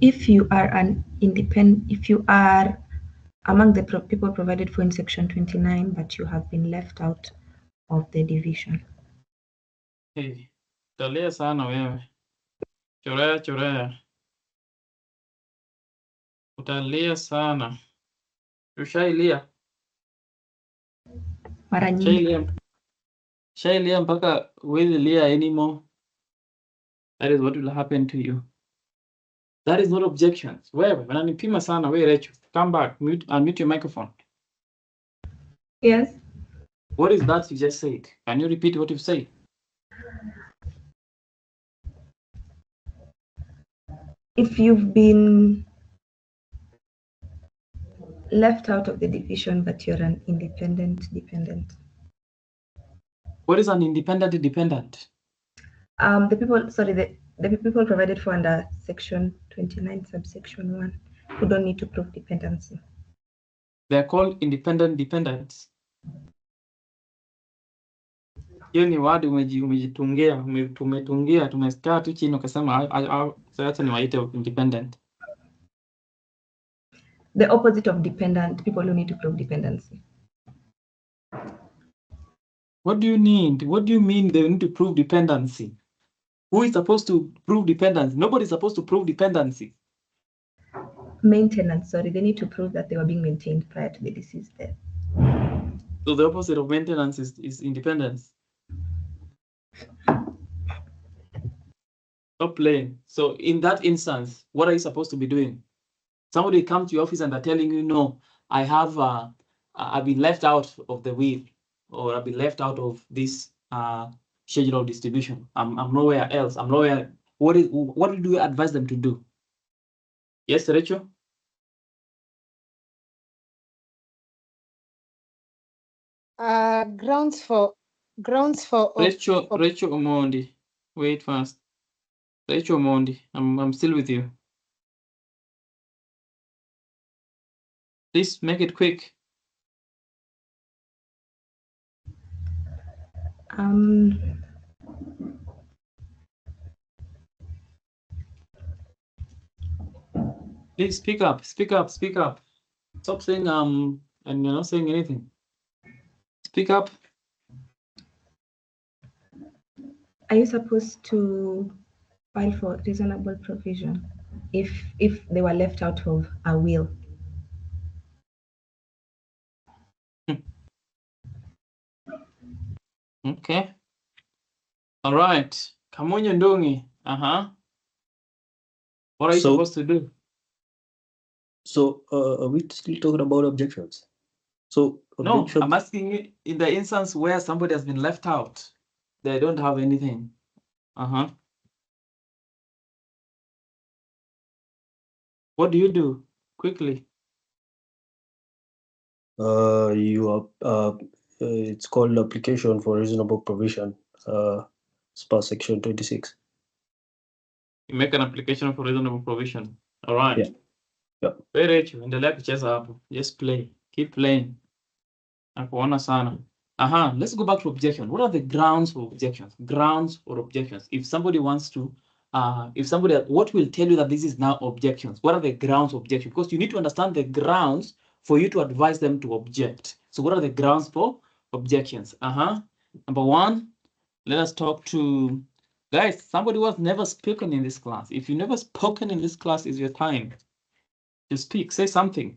If you are an independent, if you are among the people provided for in section 29, but you have been left out of the division. Hey, utalia sana wewe. Chorea. Utalia sana. Ushailia. Mara nyingi. Shailia mpaka huwezi lia anymore. That is what will happen to you. That is not objections. Wewe, wananipima sana. Wewe, Rachel. Come back. Unmute your microphone. Yes. What is that you just said? Can you repeat what you've said? If you've been left out of the division, but you're an independent dependent. What is an independent dependent? The people provided for under section 29, subsection 1, who don't need to prove dependency. They're called independent dependents. Hiyo ni word umejitungia, tumetungia, tumesikia tu chini ukasema sasa niwaite independent. The opposite of dependent, people who need to prove dependency. What do you need? What do you mean they need to prove dependency? Who is supposed to prove dependency? Nobody is supposed to prove dependency. Maintenance, sorry, they need to prove that they were being maintained prior to the deceased death. So the opposite of maintenance is independence. Stop playing. So in that instance, what are you supposed to be doing? Somebody comes to your office and they're telling you, no, I've been left out of the will, or I've been left out of this schedule of distribution. I'm nowhere else. I'm nowhere. What do you advise them to do? Yes, Rachel? Grounds for Rachel Omondi. Wait first. Rachel Omondi, I'm still with you. Please make it quick. Please speak up. Stop saying and you're not saying anything. Speak up. Are you supposed to file for reasonable provision if they were left out of a will? Okay. All right. Kamonyo Ndongi. What are you supposed to do? So are we still talking about objections? So No, I'm asking you in the instance where somebody has been left out. They don't have anything. What do you do? Quickly. It's called application for reasonable provision, SPA section 26. You make an application for reasonable provision. All right. Yeah. Very rich. Endelea kucheza hapo. Just play. Keep playing. Nakuona sana. Let's go back to objection. What are the grounds for objections? Grounds or objections. If somebody wants to, what will tell you that this is now objections? What are the grounds of objection? Because you need to understand the grounds for you to advise them to object. So what are the grounds for objections? Number one, let us talk to, guys, somebody who has never spoken in this class. If you've never spoken in this class, it's your time to speak. Say something.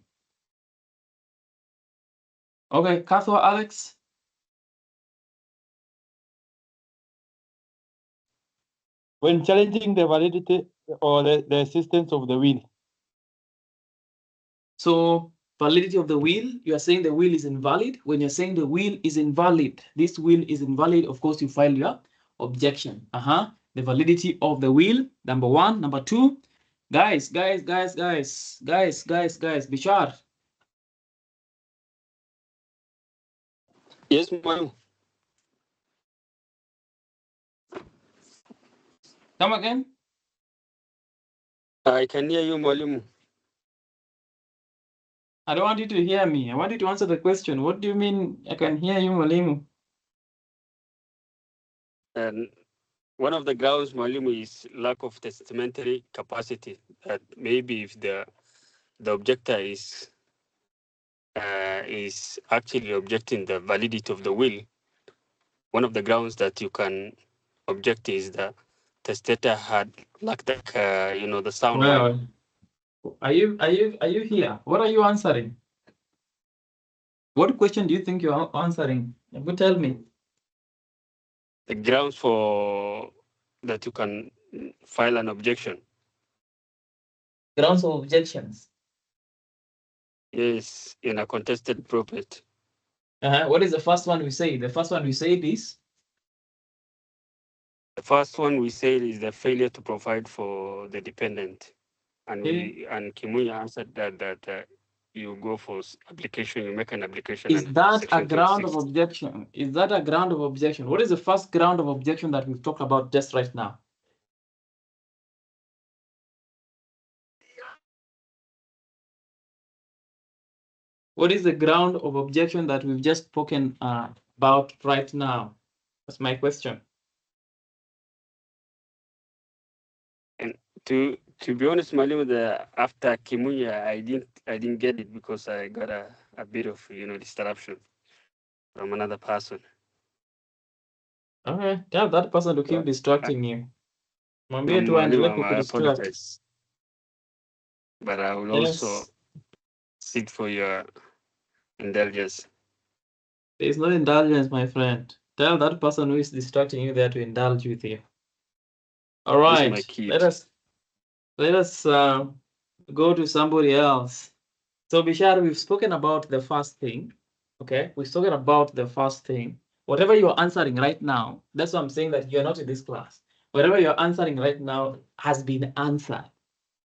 Okay, Katho, Alex. When challenging the validity or the existence of the will. So validity of the will, you are saying the will is invalid. When you're saying the will is invalid, this will is invalid, of course, you file your objection. The validity of the will, number one. Number two, guys, Bishar. Yes, ma'am. Come again. I can hear you, Mwalimu. I don't want you to hear me. I want you to answer the question. What do you mean I can hear you, Mwalimu? And one of the grounds, Mwalimu, is lack of testamentary capacity. That maybe if the objector is actually objecting the validity of the will, one of the grounds that you can object is the testator had lacked the sound mind. Are you here? What are you answering? What question do you think you're answering? You tell me. The grounds for that you can file an objection. Grounds of objections. Yes, in a contested probate. What is the first one we say? The first one we say is? The first one we said is the failure to provide for the dependent. And Kimuya answered that you go for application, you make an application. Is that a ground of objection? Is that a ground of objection? What is the first ground of objection that we've talked about just right now? What is the ground of objection that we've just spoken about right now? That's my question. And to be honest, Mwalimu, after Kimuya, I didn't get it because I got a bit of disruption from another person. Okay, tell that person to keep distracting you. No, Mwalimu, I apologize. But I will also seek for your indulgence. There is no indulgence, my friend. Tell that person who is distracting you there to indulge with you. All right, let us go to somebody else. So Bishar, we've spoken about the first thing. Okay, we've spoken about the first thing. Whatever you're answering right now, that's why I'm saying that you're not in this class. Whatever you're answering right now has been answered.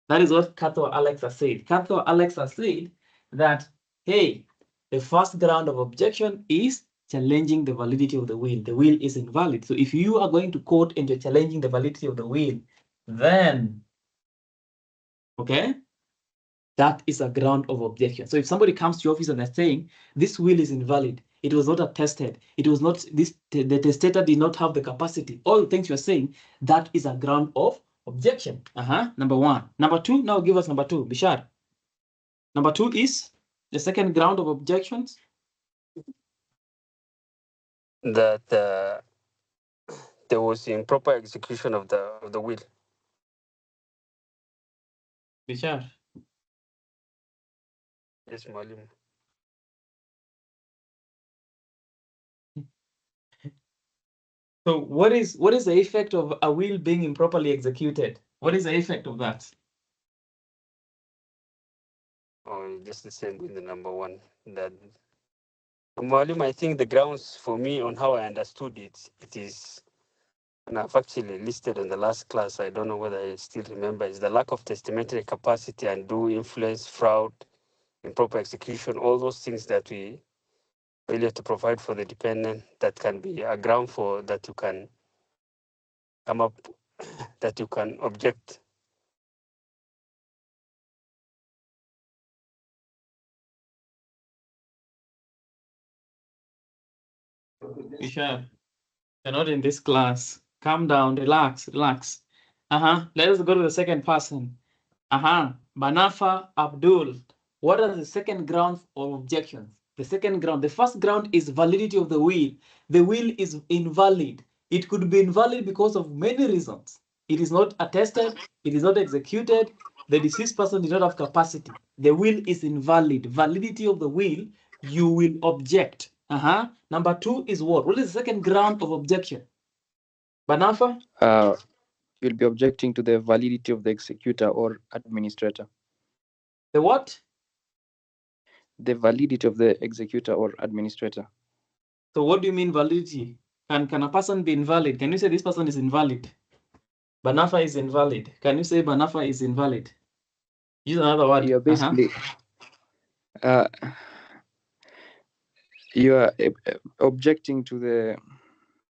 That is what Katho Alexa said. Katho Alexa said that, hey, the first ground of objection is challenging the validity of the will. The will is invalid. So if you are going to court and you're challenging the validity of the will, then, okay, that is a ground of objection. So if somebody comes to your office and they're saying, this will is invalid, it was not attested, it was not, the testator did not have the capacity, all the things you're saying, that is a ground of objection. Number one. Number two, now give us number two, Bishar. Number two is? The second ground of objections? That there was improper execution of the will. Bishar. Yes, Mwalimu. So what is the effect of a will being improperly executed? What is the effect of that? Oh, just the same with the number one. That Mwalimu, I think the grounds for me on how I understood it is, and I've actually listed in the last class, I don't know whether I still remember, is the lack of testamentary capacity, undue influence, fraud, improper execution, all those things that we failure to provide for the dependent, that can be a ground for that you can come up, that you can object. Bishar, you're not in this class. Calm down, relax. Let us go to the second person. Banafa Abdul. What are the second grounds of objections? The second ground, the first ground is validity of the will. The will is invalid. It could be invalid because of many reasons. It is not attested, it is not executed, the deceased person did not have capacity. The will is invalid. Validity of the will, you will object. Number two is what? What is the second ground of objection? Banafa? You'll be objecting to the validity of the executor or administrator. The what? The validity of the executor or administrator. So what do you mean validity? Can a person be invalid? Can you say this person is invalid? Banafa is invalid. Can you say Banafa is invalid? Use another word. You're basically you are objecting to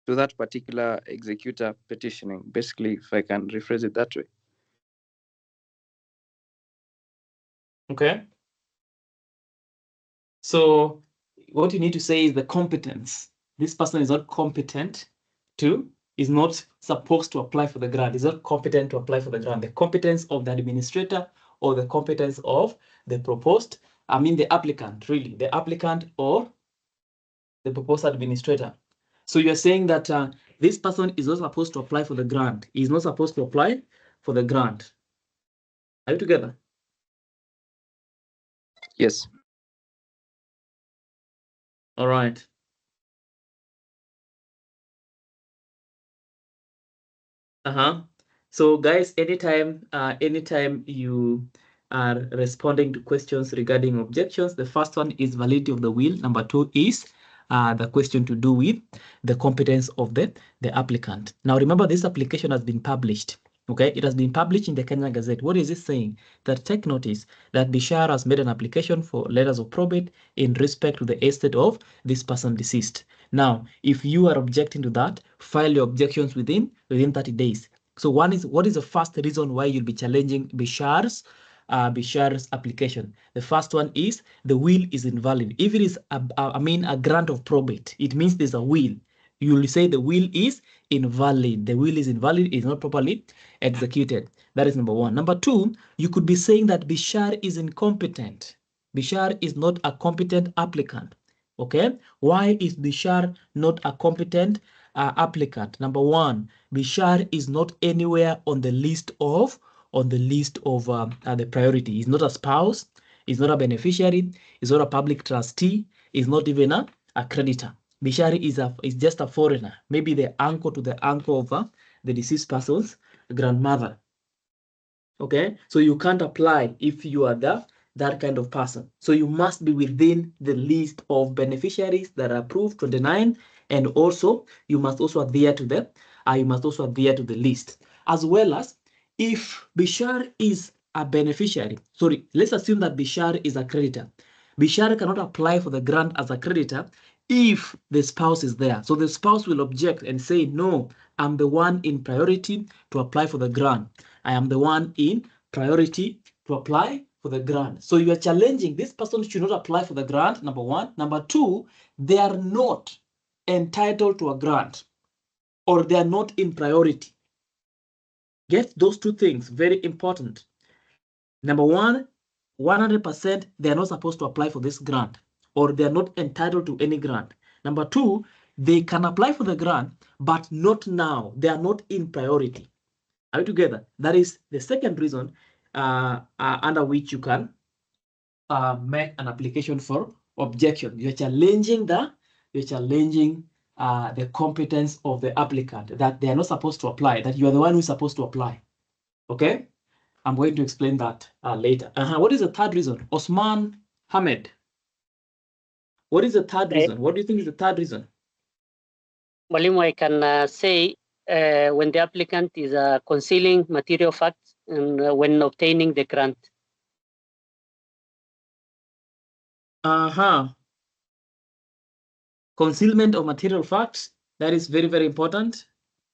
that particular executor petitioning. Basically, if I can rephrase it that way. Okay. So what you need to say is the competence. This person is not competent to, is not supposed to apply for the grant, is not competent to apply for the grant. The competence of the administrator or the competence of the proposed, the applicant, really, the applicant or the proposed administrator. So you're saying that this person is not supposed to apply for the grant. He's not supposed to apply for the grant. Are you together? Yes. All right. So guys, anytime you are responding to questions regarding objections, the first one is validity of the will. Number two is the question to do with the competence of the applicant. Now remember, this application has been published. Okay, it has been published in the Kenya Gazette. What is it saying? That take notice that Bishar has made an application for letters of probate in respect to the estate of this person deceased. Now, if you are objecting to that, file your objections within 30 days. So one is, what is the first reason why you'll be challenging Bishar's application? The first one is the will is invalid. If it is a grant of probate, it means there's a will. You will say the will is invalid. The will is invalid, is not properly executed. That is number one. Number two, you could be saying that Bishar is incompetent. Bishar is not a competent applicant. Okay, why is Bishar not a competent applicant? Number one, Bishar is not anywhere on the list of the priority. He's not a spouse, he's not a beneficiary, he's not a public trustee, he's not even a creditor. Bishar is just a foreigner, maybe the uncle to the uncle of the deceased person's grandmother. Okay, so you can't apply if you are that kind of person. So you must be within the list of beneficiaries that are approved 29, and also you must also adhere to the list, as well as if Bishar is a beneficiary. Sorry, let's assume that Bishar is a creditor. Bishar cannot apply for the grant as a creditor if the spouse is there. So the spouse will object and say, no, I'm the one in priority to apply for the grant. I am the one in priority to apply for the grant. So you are challenging this person should not apply for the grant, number one. Number two, they are not entitled to a grant, or they are not in priority. Get those two things, very important. Number one, 100% they are not supposed to apply for this grant, or they are not entitled to any grant. Number two, they can apply for the grant, but not now. They are not in priority. Are we together? That is the second reason under which you can make an application for objection. You're challenging the competence of the applicant, that they are not supposed to apply, that you are the one who's supposed to apply. Okay? I'm going to explain that later. What is the third reason? Osman Hamed. What is the third reason? What do you think is the third reason? Mwalimu, I can say when the applicant is concealing material facts and when obtaining the grant. Concealment of material facts, that is very, very important.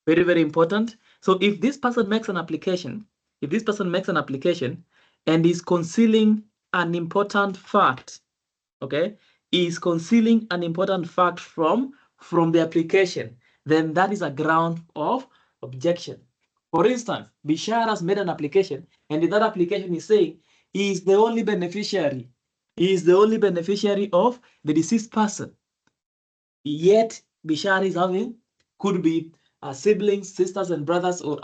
Very, very important. So if this person makes an application, and is concealing an important fact, okay, is concealing an important fact from the application, then that is a ground of objection. For instance, Bishar has made an application, and in that application is saying he is the only beneficiary. He is the only beneficiary of the deceased person. Yet Bishar is having, could be siblings, sisters and brothers, or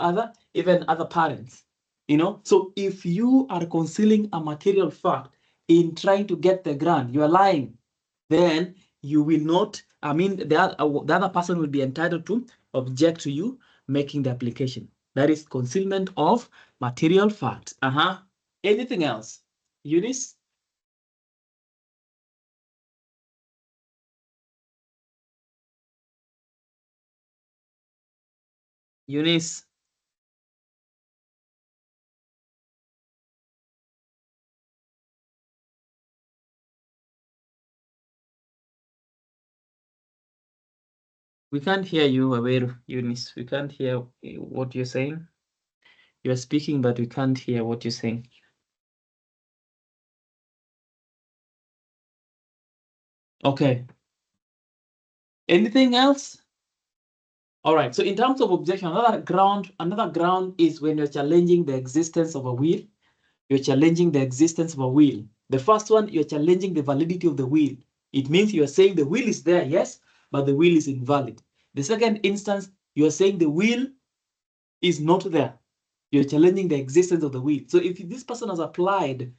even other parents. You know, so if you are concealing a material fact in trying to get the grant, you are lying. Then you will not, the other person will be entitled to object to you making the application. That is concealment of material facts. Anything else? Eunice? Eunice? We can't hear you, Aweru, Eunice. We can't hear what you're saying. You're speaking, but we can't hear what you're saying. Okay. Anything else? All right. So in terms of objection, another ground is when you're challenging the existence of a will. You're challenging the existence of a will. The first one, you're challenging the validity of the will. It means you're saying the will is there, yes, but the will is invalid. The second instance, you're saying the will is not there. You're challenging the existence of the will. So if this person has applied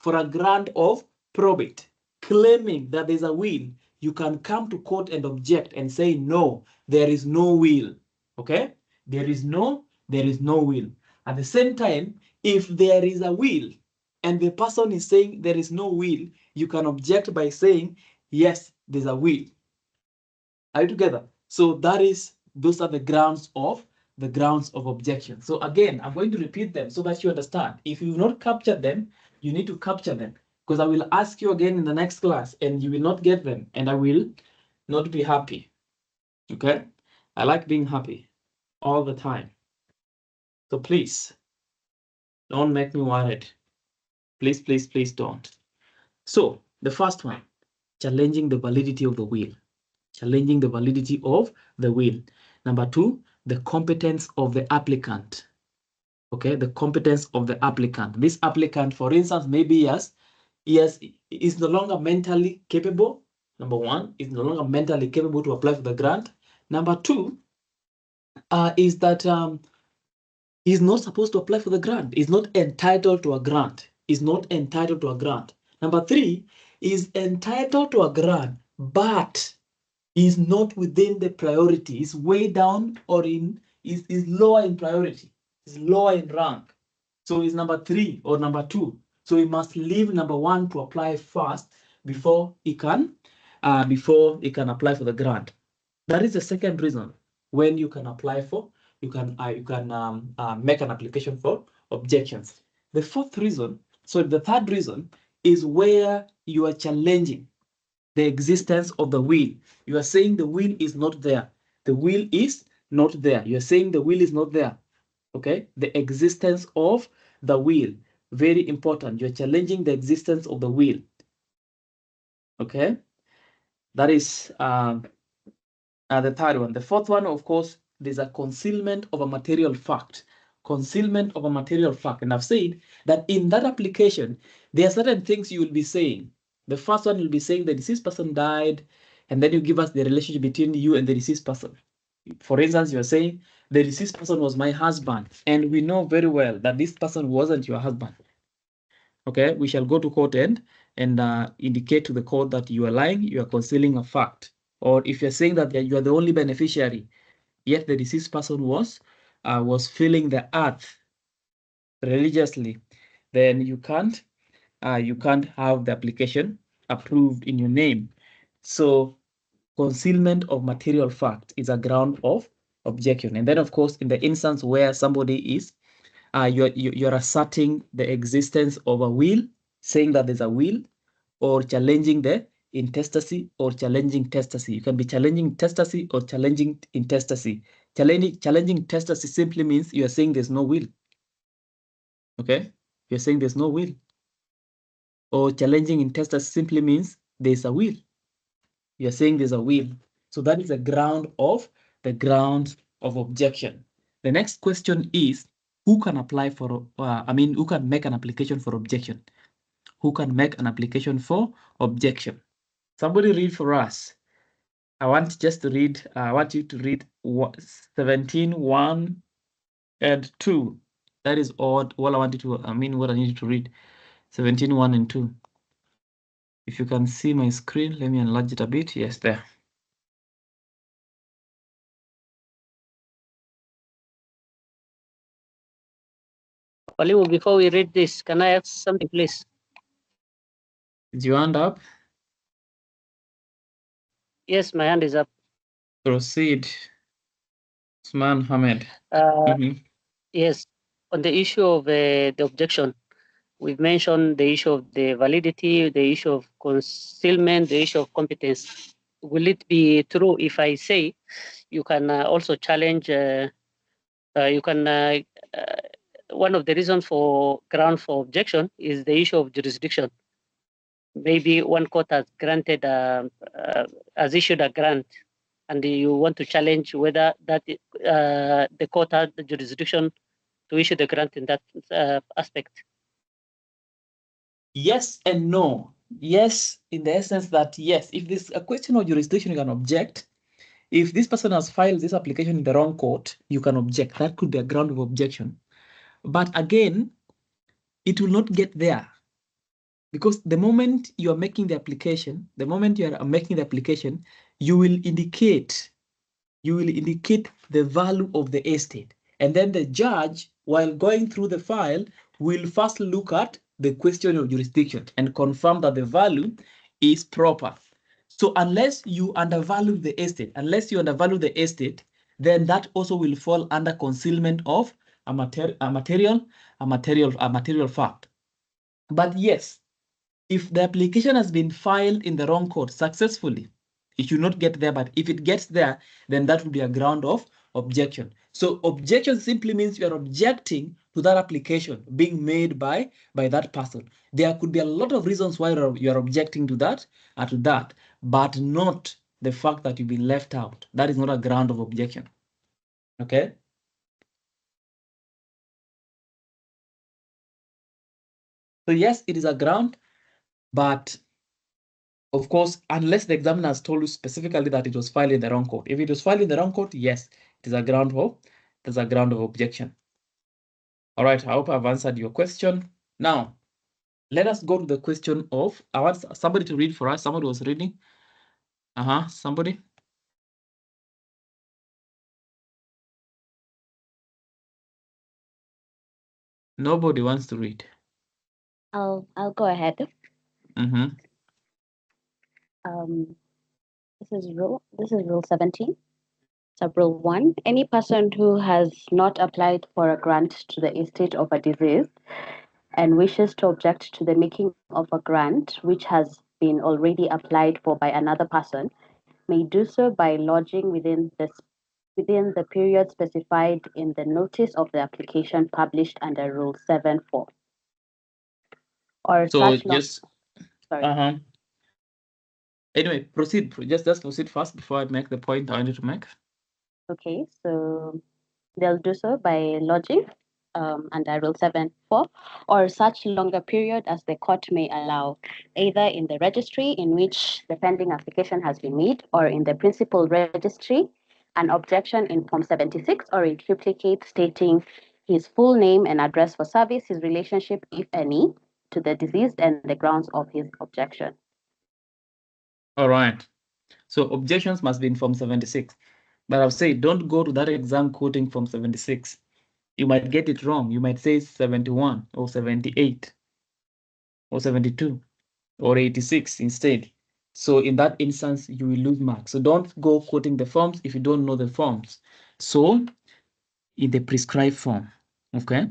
for a grant of probate, claiming that there's a will, you can come to court and object and say, no, there is no will. Okay? There is no will. At the same time, if there is a will and the person is saying there is no will, you can object by saying, yes, there's a will. Are you together? So those are the grounds of objection. So again, I'm going to repeat them so that you understand. If you've not captured them, you need to capture them, because I will ask you again in the next class and you will not get them and I will not be happy. Okay? I like being happy all the time. So please, don't make me worried. Please, please, please don't. So the first one, challenging the validity of the will. Challenging the validity of the will. Number two, the competence of the applicant. Okay, the competence of the applicant. This applicant, for instance, maybe is no longer mentally capable. Number one, is no longer mentally capable to apply for the grant. Number two, is that he's not supposed to apply for the grant. He's not entitled to a grant. He's not entitled to a grant. Number three, is entitled to a grant, but is not within the priority. Is way down or is lower in priority. Is lower in rank. So is number three or number two. So he must leave number one to apply first before he can apply for the grant. That is the second reason when you can apply for, you can make an application for objections. The third reason is where you are challenging the existence of the will. You are saying the will is not there. The will is not there. You are saying the will is not there. Okay? The existence of the will. Very important. You're challenging the existence of the will. Okay? That is the third one. The fourth one, of course, there's a concealment of a material fact. Concealment of a material fact. And I've said that in that application, there are certain things you will be saying. The first one will be saying the deceased person died, and then you give us the relationship between you and the deceased person. For instance, you're saying the deceased person was my husband, and we know very well that this person wasn't your husband. Okay, we shall go to court and indicate to the court that you are lying, you are concealing a fact. Or if you're saying that you are the only beneficiary, yet the deceased person was filling the earth religiously, then you can't have the application approved in your name. So concealment of material fact is a ground of objection. And then, of course, in the instance where somebody is, you're asserting the existence of a will, saying that there's a will, or challenging the intestacy or challenging testacy. You can be challenging testacy or challenging intestacy. Challenging testacy simply means you are saying there's no will. Okay? You're saying there's no will. Or challenging intestacy simply means there's a will. You're saying there's a will. So that is the ground of objection. The next question is, who can apply for, who can make an application for objection? Who can make an application for objection? Somebody read for us. I want you to read 17:1 and 2. That is all I want you to, what I need you to read. 17:1 and 2. If you can see my screen, let me enlarge it a bit. Yes, there. Walimu, before we read this, can I ask something, please? Is your hand up? Yes, my hand is up. Proceed. Usman Hamed. Yes, on the issue of the objection, we've mentioned the issue of the validity, the issue of concealment, the issue of competence. Will it be true if I say you can also challenge, one of the reasons for ground for objection is the issue of jurisdiction. Maybe one court has granted, has issued a grant, and you want to challenge whether that the court has the jurisdiction to issue the grant in that aspect. Yes and no. Yes, in the essence that yes, if there's a question of jurisdiction, you can object. If this person has filed this application in the wrong court, you can object. That could be a ground of objection. But again, it will not get there. Because the moment you are making the application, you will indicate the value of the estate. And then the judge, while going through the file, will first look at the question of jurisdiction and confirm that the value is proper. So unless you undervalue the estate, then that also will fall under concealment of a material fact. But yes, if the application has been filed in the wrong court successfully, it should not get there, but if it gets there, then that will be a ground of objection. So objection simply means you are objecting to that application being made by that person. There could be a lot of reasons why you are objecting to that, but not the fact that you've been left out. That is not a ground of objection. Okay? So yes, it is a ground, but of course, unless the examiner has told you specifically that it was filed in the wrong court. If it was filed in the wrong court, yes, it is a ground of objection. All right, I hope I've answered your question. Now, let us go to the question of, I want somebody to read for us. Somebody was reading. Somebody. Nobody wants to read. I'll go ahead. This is rule 17. Sub rule 1. Any person who has not applied for a grant to the estate of a deceased and wishes to object to the making of a grant which has been already applied for by another person may do so by lodging within the period specified in the notice of the application published under Rule 7.4. Or So such just sorry. Anyway, proceed. Just proceed fast before I make the point I need to make. Okay, so they'll do so by lodging under Rule 7.4, or such longer period as the court may allow, either in the registry in which the pending application has been made, or in the principal registry, an objection in Form 76 or in triplicate stating his full name and address for service, his relationship, if any, to the deceased, and the grounds of his objection. All right. So objections must be in Form 76. But I'll say don't go to that exam quoting Form 76. You might get it wrong. You might say 71 or 78 or 72 or 86 instead. So in that instance, you will lose marks. So don't go quoting the forms if you don't know the forms. So in the prescribed form, okay?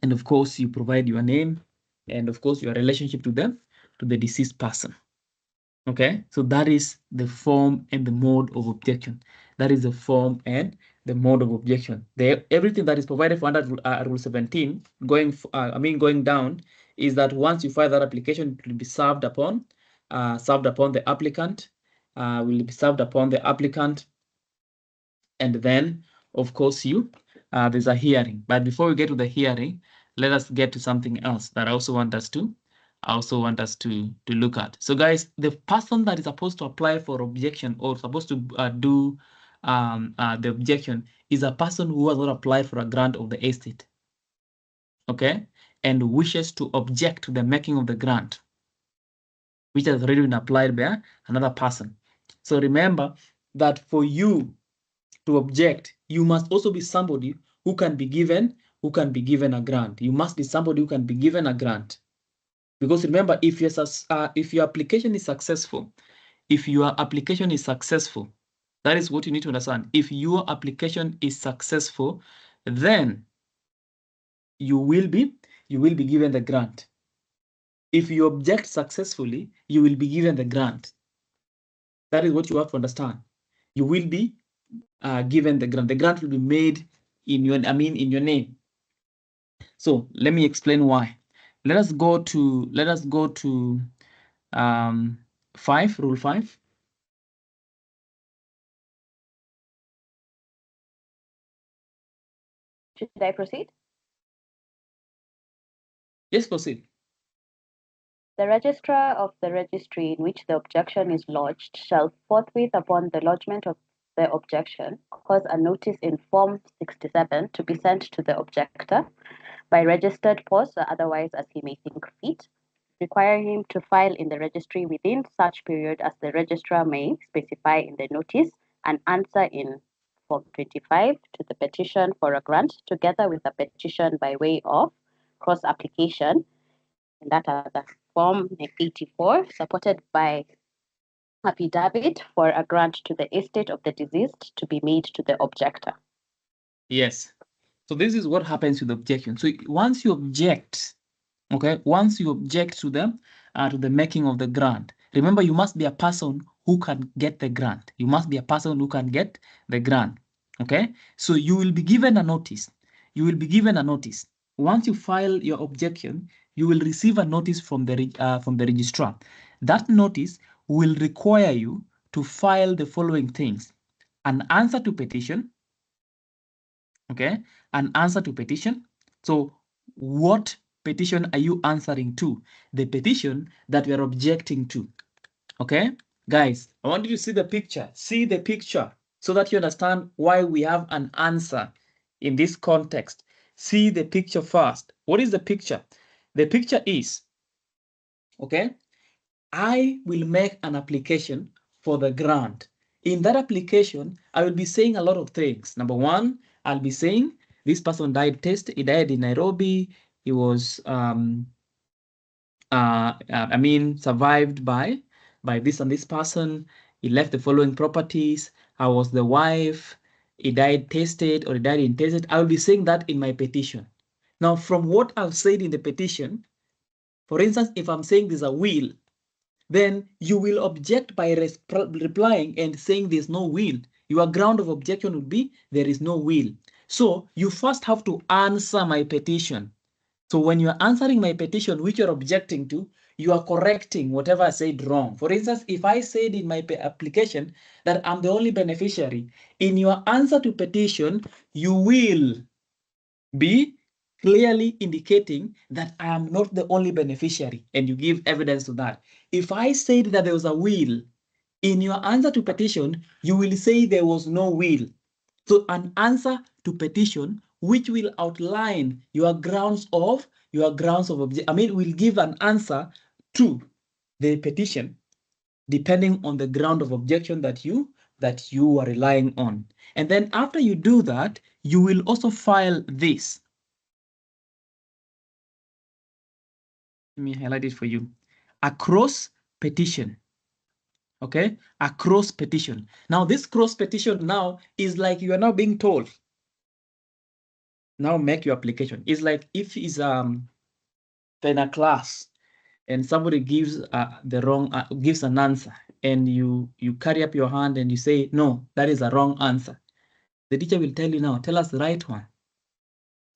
And of course, you provide your name and of course your relationship to them, to the deceased person. Okay, so that is the form and the mode of objection. That is the form and the mode of objection. Everything that is provided for under Rule 17, going down, is that once you file that application, it will be served upon the applicant, and then, of course, there's a hearing. But before we get to the hearing, let us get to something else that I also want us to look at. So guys, the person that is supposed to apply for objection or supposed to do the objection is a person who has not applied for a grant of the estate, okay, and wishes to object to the making of the grant, which has already been applied by another person. So remember that for you to object, you must also be somebody who can be given a grant. You must be somebody who can be given a grant. Because remember, if your application is successful, that is what you need to understand. If your application is successful, then you will be given the grant. If you object successfully, you will be given the grant. That is what you have to understand. You will be given the grant. The grant will be made in your name. So let me explain why. Let us go to Rule 5. Should I proceed? Yes, proceed. The registrar of the registry in which the objection is lodged shall forthwith, upon the lodgment of the objection, cause a notice in Form 67 to be sent to the objector by registered post or otherwise as he may think fit, require him to file in the registry within such period as the registrar may specify in the notice, and answer in Form 25 to the petition for a grant, together with a petition by way of cross application, and that are the Form 84, supported by affidavit for a grant to the estate of the deceased to be made to the objector. Yes. So this is what happens with objection. So once you object, okay, once you object to the making of the grant, remember you must be a person who can get the grant. You must be a person who can get the grant. Okay. So you will be given a notice. Once you file your objection, you will receive a notice from the registrar. That notice will require you to file the following things: an answer to petition. Okay, an answer to petition. So what petition are you answering to? The petition that we are objecting to. Okay, guys, I want you to see the picture. See the picture so that you understand why we have an answer in this context. See the picture first. What is the picture? The picture is, okay, I will make an application for the grant. In that application, I will be saying a lot of things. Number one, I'll be saying this person died in Nairobi. He was survived by this and this person. He left the following properties. I was the wife. He died tested, or he died intestate. I will be saying that in my petition. Now, from what I've said in the petition, for instance, if I'm saying there's a will, then you will object by replying and saying there's no will. Your ground of objection would be there is no will. So you first have to answer my petition. So when you are answering my petition, which you're objecting to, you are correcting whatever I said wrong. For instance, if I said in my application that I'm the only beneficiary, in your answer to petition, you will be clearly indicating that I am not the only beneficiary, and you give evidence to that. If I said that there was a will, in your answer to petition, you will say there was no will. So an answer to petition, which will outline your grounds of objection. I mean, will give an answer to the petition depending on the ground of objection that you are relying on. And then after you do that, you will also file this. Let me highlight it for you. A cross petition. Okay, a cross petition. Now this cross petition now is like you are now being told, now make your application. It's like if it's in a class and somebody gives gives an answer, and you carry up your hand and you say, no, that is a wrong answer. The teacher will tell you, now tell us the right one.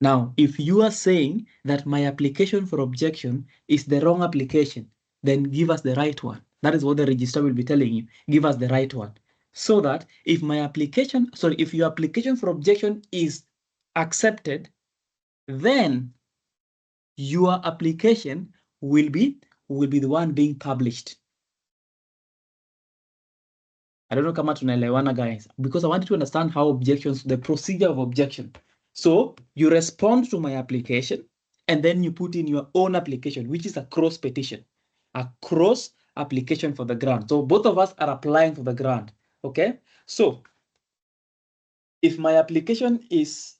Now, if you are saying that my application for objection is the wrong application, then give us the right one. That is what the registrar will be telling you. Give us the right one. So that if if your application for objection is accepted, then your application will be the one being published. I don't know kama tunaelewana, guys, because I want you to understand how the procedure of objection. So you respond to my application, and then you put in your own application, which is a cross petition, a cross application for the grant. So both of us are applying for the grant. Okay. So if my application is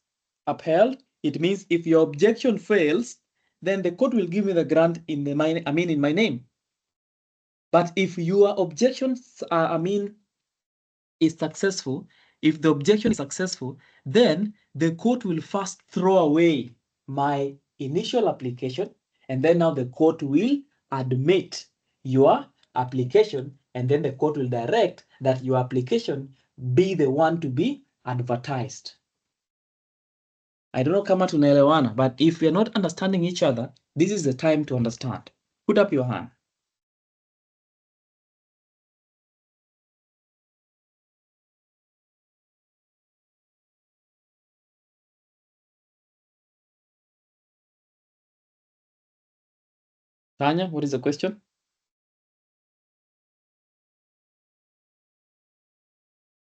upheld, it means if your objection fails, then the court will give me the grant in my name. But if your objection, is successful, if the objection is successful, then the court will first throw away my initial application, and then now the court will admit your application, and then the court will direct that your application be the one to be advertised. I don't know kama tunaelewana, but if we're not understanding each other, this is the time to understand. Put up your hand. Tanya, what is the question?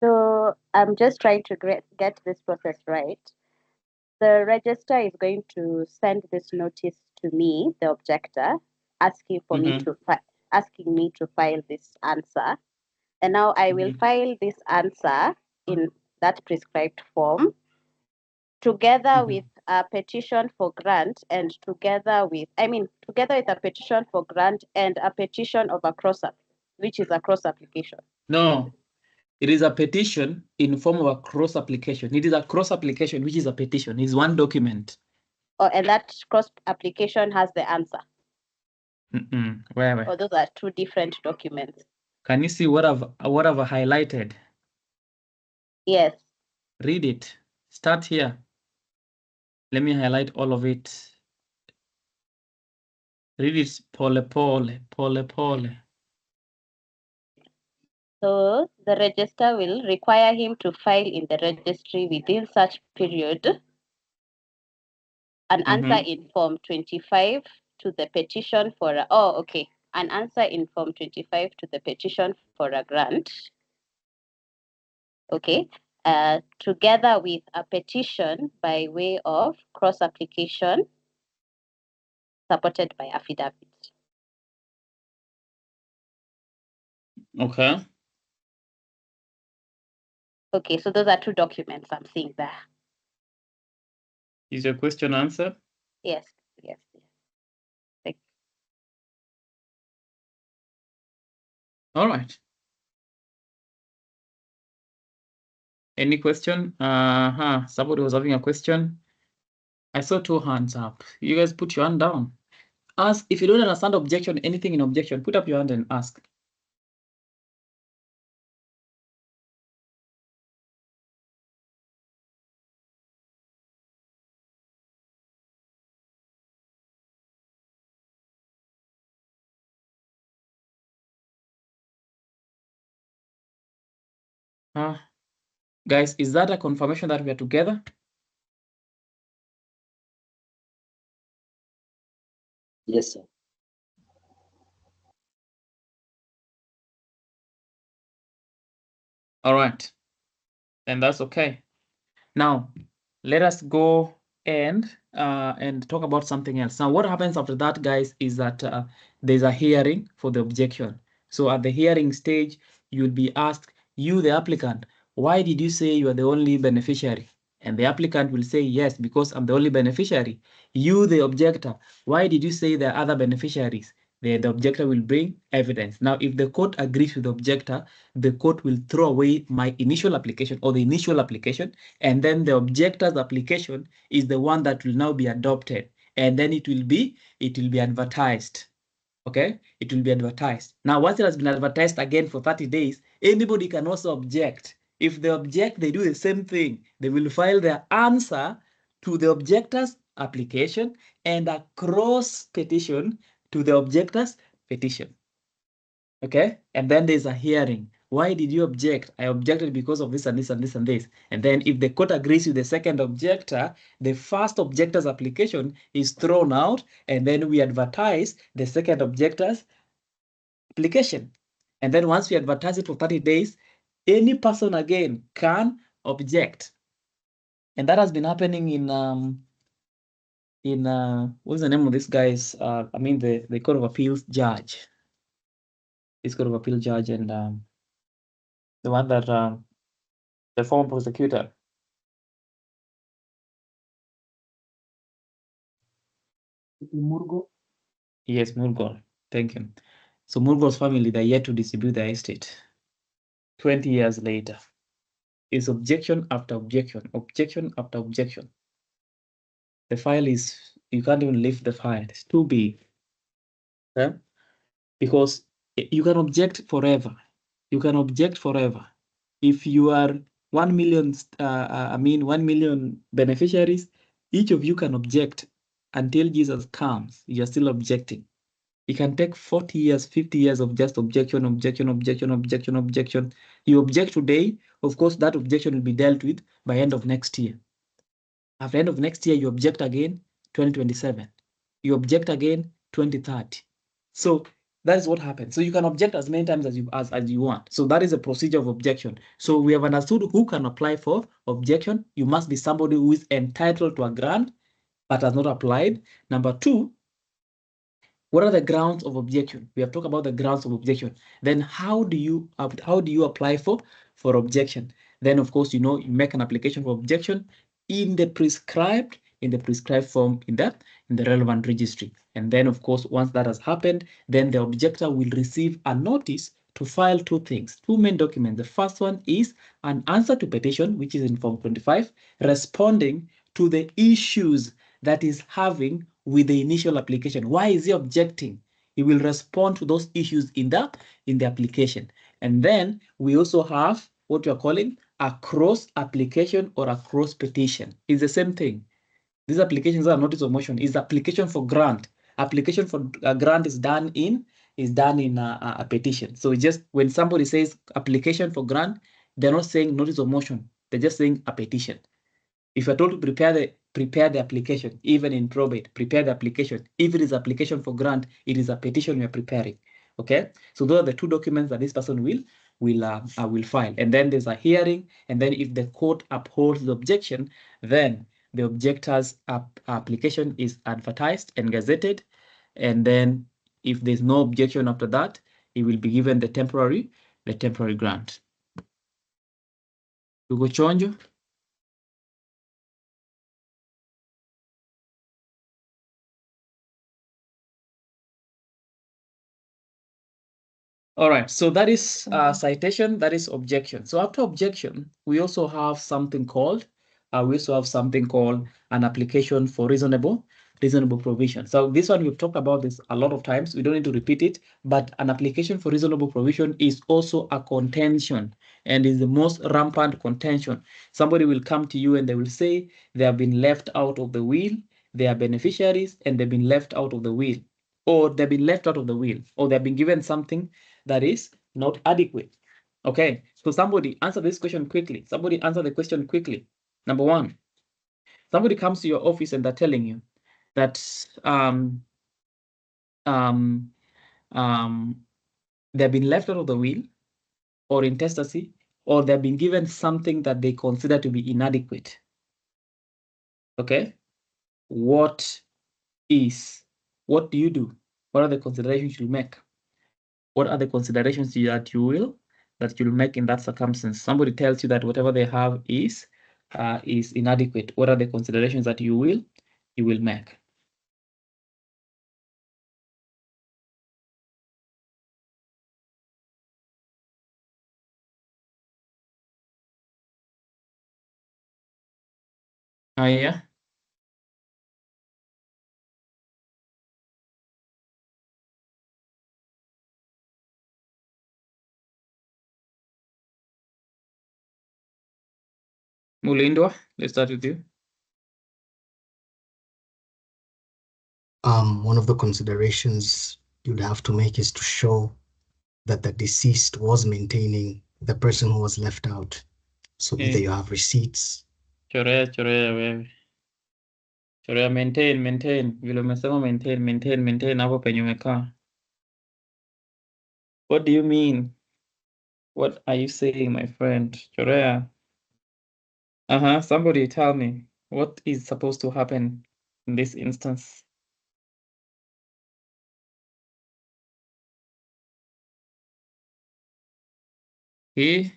So I'm just trying to get this process right. The registrar is going to send this notice to me, the objector, asking for me to asking me to file this answer, and now I will file this answer in that prescribed form, together with a petition for grant, and together with a petition for grant and a petition of a which is a cross application. No, it is a petition in form of a cross application. It is a cross application, which is a petition. It's one document. Oh, and that cross application has the answer. Where? Or those are two different documents. Can you see what I've highlighted? Yes. Read it. Start here. Let me highlight all of it. Read it, pole. So the registrar will require him to file in the registry within such period an answer in Form 25 to the petition for an answer in Form 25 to the petition for a grant. Okay. Together with a petition by way of cross application supported by affidavit. Okay. Okay, so those are two documents I'm seeing there. Is your question answered? Yes. All right. Any question? Somebody was having a question. I saw two hands up. You guys put your hand down. Ask if you don't understand objection, anything in objection, put up your hand and ask. Guys, is that a confirmation that we are together? Yes, sir. All right, and that's okay. Now, let us go and talk about something else. Now, what happens after that, guys, is that there's a hearing for the objection. So at the hearing stage, you'll be asked, you, the applicant, why did you say you are the only beneficiary? And the applicant will say, yes, because I'm the only beneficiary. You, the objector, why did you say there are other beneficiaries? The objector will bring evidence. Now, if the court agrees with the objector, the court will throw away my initial application or the initial application, and then the objector's application is the one that will now be adopted, and then it will be advertised. Okay, it will be advertised. Now, once it has been advertised again for 30 days, anybody can also object. If they object, they do the same thing. They will file their answer to the objector's application and a cross petition to the objector's petition. Okay, and then there's a hearing. Why did you object? I objected because of this and this and this and this. And then if the court agrees with the second objector, the first objector's application is thrown out, and then we advertise the second objector's application. And then once we advertise it for 30 days, any person again can object. And that has been happening in what's the name of this guy's, I mean, the Court of Appeals judge. This Court of Appeal judge, and the one that the former prosecutor. Murgo. Yes, Murgol. Thank you. So Murgol's family, they're yet to distribute their estate. 20 years later, is objection after objection, objection after objection. The file is, you can't even lift the file. It's too big. Okay? Because you can object forever. You can object forever. If you are 1 million, 1 million beneficiaries, each of you can object until Jesus comes. You're still objecting. It can take 40 years, 50 years of just objection, objection, objection, objection, objection. You object today, of course, that objection will be dealt with by end of next year. After end of next year, you object again, 2027. You object again, 2030. So that is what happens. So you can object as many times as you want. So that is a procedure of objection. So we have understood who can apply for objection. You must be somebody who is entitled to a grant but has not applied. Number two, what are the grounds of objection? We have talked about the grounds of objection. Then how do you apply for objection? Then of course, you make an application for objection in the prescribed form in the relevant registry. And then of course, once that has happened, then the objector will receive a notice to file two main documents. The first one is an answer to petition, which is in Form 25, responding to the issues that is having with the initial application. Why is he objecting? He will respond to those issues in the application. And then we also have what we are calling a cross application or a cross petition. It's the same thing. These applications are notice of motion. Is application for grant. Application for a grant is done in a petition. So just when somebody says application for grant, they're not saying notice of motion. They're just saying a petition. If you're told to prepare the application, even in probate, prepare the application. If it is application for grant, it is a petition you're preparing. Okay, so those are the two documents that this person will file. And then there's a hearing, and then if the court upholds the objection, then the objector's application is advertised and gazetted. And then if there's no objection after that, he will be given the temporary grant. Hugo Chonjo. All right, so that is citation, that is objection. So after objection, we also have something called an application for reasonable provision. So this one, we've talked about this a lot of times. We don't need to repeat it, but an application for reasonable provision is also a contention and is the most rampant contention. Somebody will come to you and they will say they have been left out of the will, they are beneficiaries and they've been left out of the will, or they've been left out of the will, or they've been given something that is not adequate. Okay, so somebody answer this question quickly. Somebody answer the question quickly. Number one, somebody comes to your office and they're telling you that they've been left out of the will or intestacy, or they've been given something that they consider to be inadequate. Okay? What do you do? What are the considerations you make? What are the considerations that you'll make in that circumstance? Somebody tells you that whatever they have is inadequate. What are the considerations that you will make? Oh yeah. Mulindwa, let's start with you. One of the considerations you'd have to make is to show that the deceased was maintaining the person who was left out. So either you have receipts. Chorea, maintain. Vile umesema maintain hapo penye umekaa. What do you mean? What are you saying, my friend? Chorea. Somebody tell me what is supposed to happen in this instance. Okay.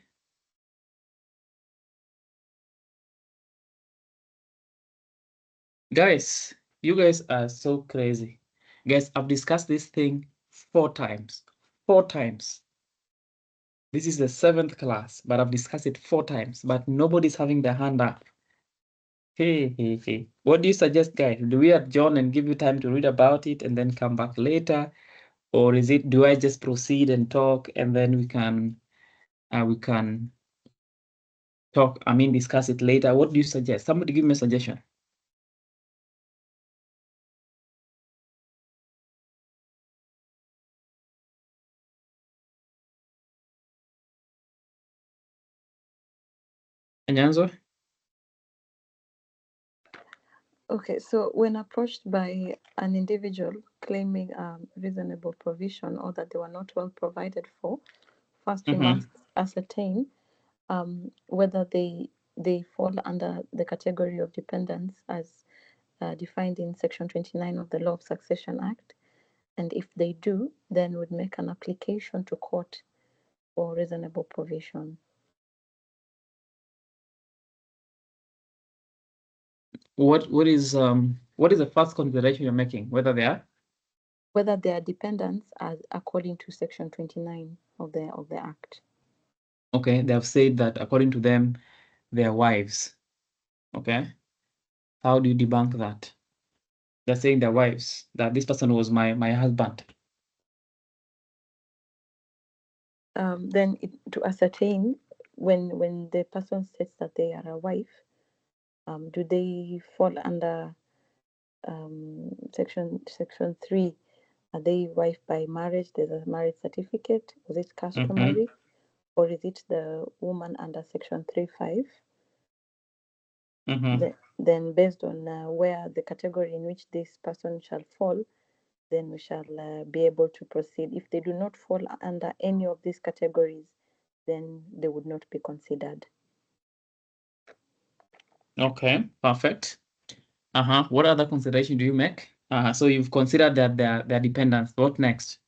Guys, you guys are so crazy. Guys, I've discussed this thing 4 times. 4 times. This is the 7th class, but I've discussed it 4 times, but nobody's having their hand up. Hey. What do you suggest, guys? Do we adjourn and give you time to read about it and then come back later? Or do I just proceed and talk and then we can talk, discuss it later? What do you suggest? Somebody give me a suggestion. Anyanzo? Okay, so when approached by an individual claiming reasonable provision or that they were not well provided for, first we must ascertain whether they fall under the category of dependents as defined in Section 29 of the Law of Succession Act. And if they do, then would make an application to court for reasonable provision. What is the first consideration you're making? Whether they are dependents as according to Section 29 of the Act. Okay, they have said that according to them, they are wives. Okay, how do you debunk that? They're saying they're wives, that this person was my husband. Then to ascertain when the person says that they are a wife, do they fall under section 3? Are they wife by marriage? There's a marriage certificate. Was it customary? Or is it the woman under Section 3(5)? Then based on where the category in which this person shall fall, then we shall be able to proceed. If they do not fall under any of these categories, then they would not be considered. Okay, perfect. What other consideration do you make? So you've considered that they're dependents. What next?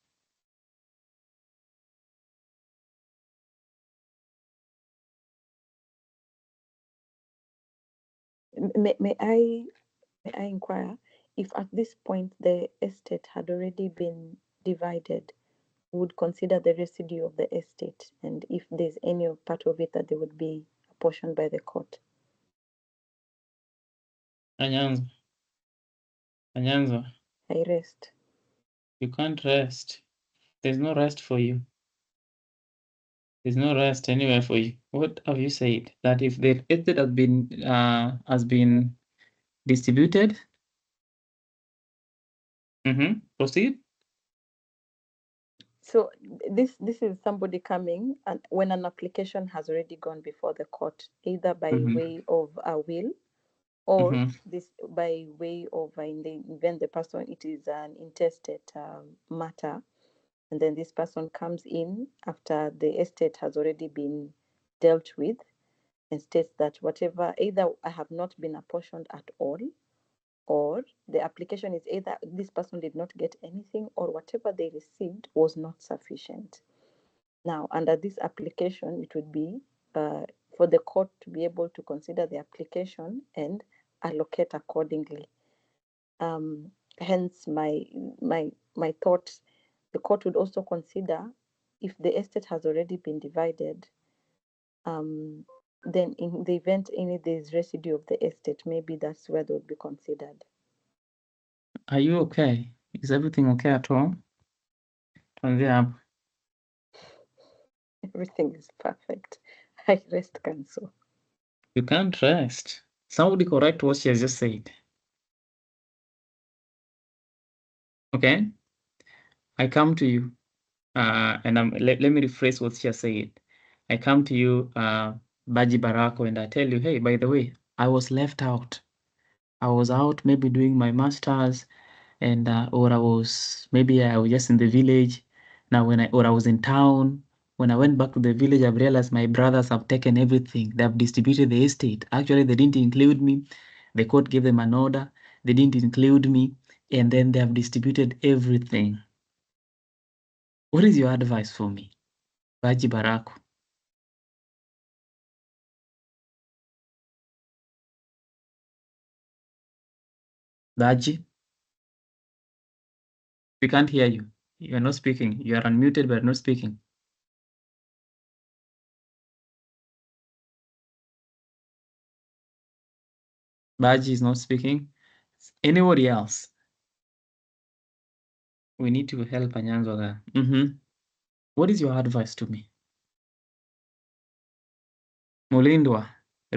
May I inquire if at this point the estate had already been divided, would consider the residue of the estate, and if there's any part of it that they would be apportioned by the court? Anyanzo. I rest. You can't rest. There's no rest for you. There's no rest anywhere for you. What have you said? That if the estate has been distributed? Proceed. So this is somebody coming, and when an application has already gone before the court, either by way of a will or this by way of in the event the person, it is an intestate matter, and then this person comes in after the estate has already been dealt with and states that whatever, either I have not been apportioned at all, or the application is either this person did not get anything, or whatever they received was not sufficient. Now, under this application, it would be for the court to be able to consider the application and allocate accordingly. Hence, my thought, the court would also consider if the estate has already been divided. Then, in the event there is residue of the estate, maybe that's where they would be considered. Are you okay? Is everything okay at all? Everything is perfect. I rest cancel. You can't rest. Somebody correct what she has just said. Okay? I come to you, and let me rephrase what she has said. I come to you, Baji Barako, and I tell you, hey, by the way, I was left out. I was out maybe doing my master's, and or I was just in the village. Now I was in town. When I went back to the village, I've realized my brothers have taken everything. They have distributed the estate. Actually, they didn't include me. The court gave them an order. They didn't include me, and then they have distributed everything. What is your advice for me, Baji Barako? Baji? We can't hear you. You are not speaking. You are unmuted, but not speaking. Baji is not speaking. Anybody else? We need to help Anyanzo there. What is your advice to me? Mulindwa,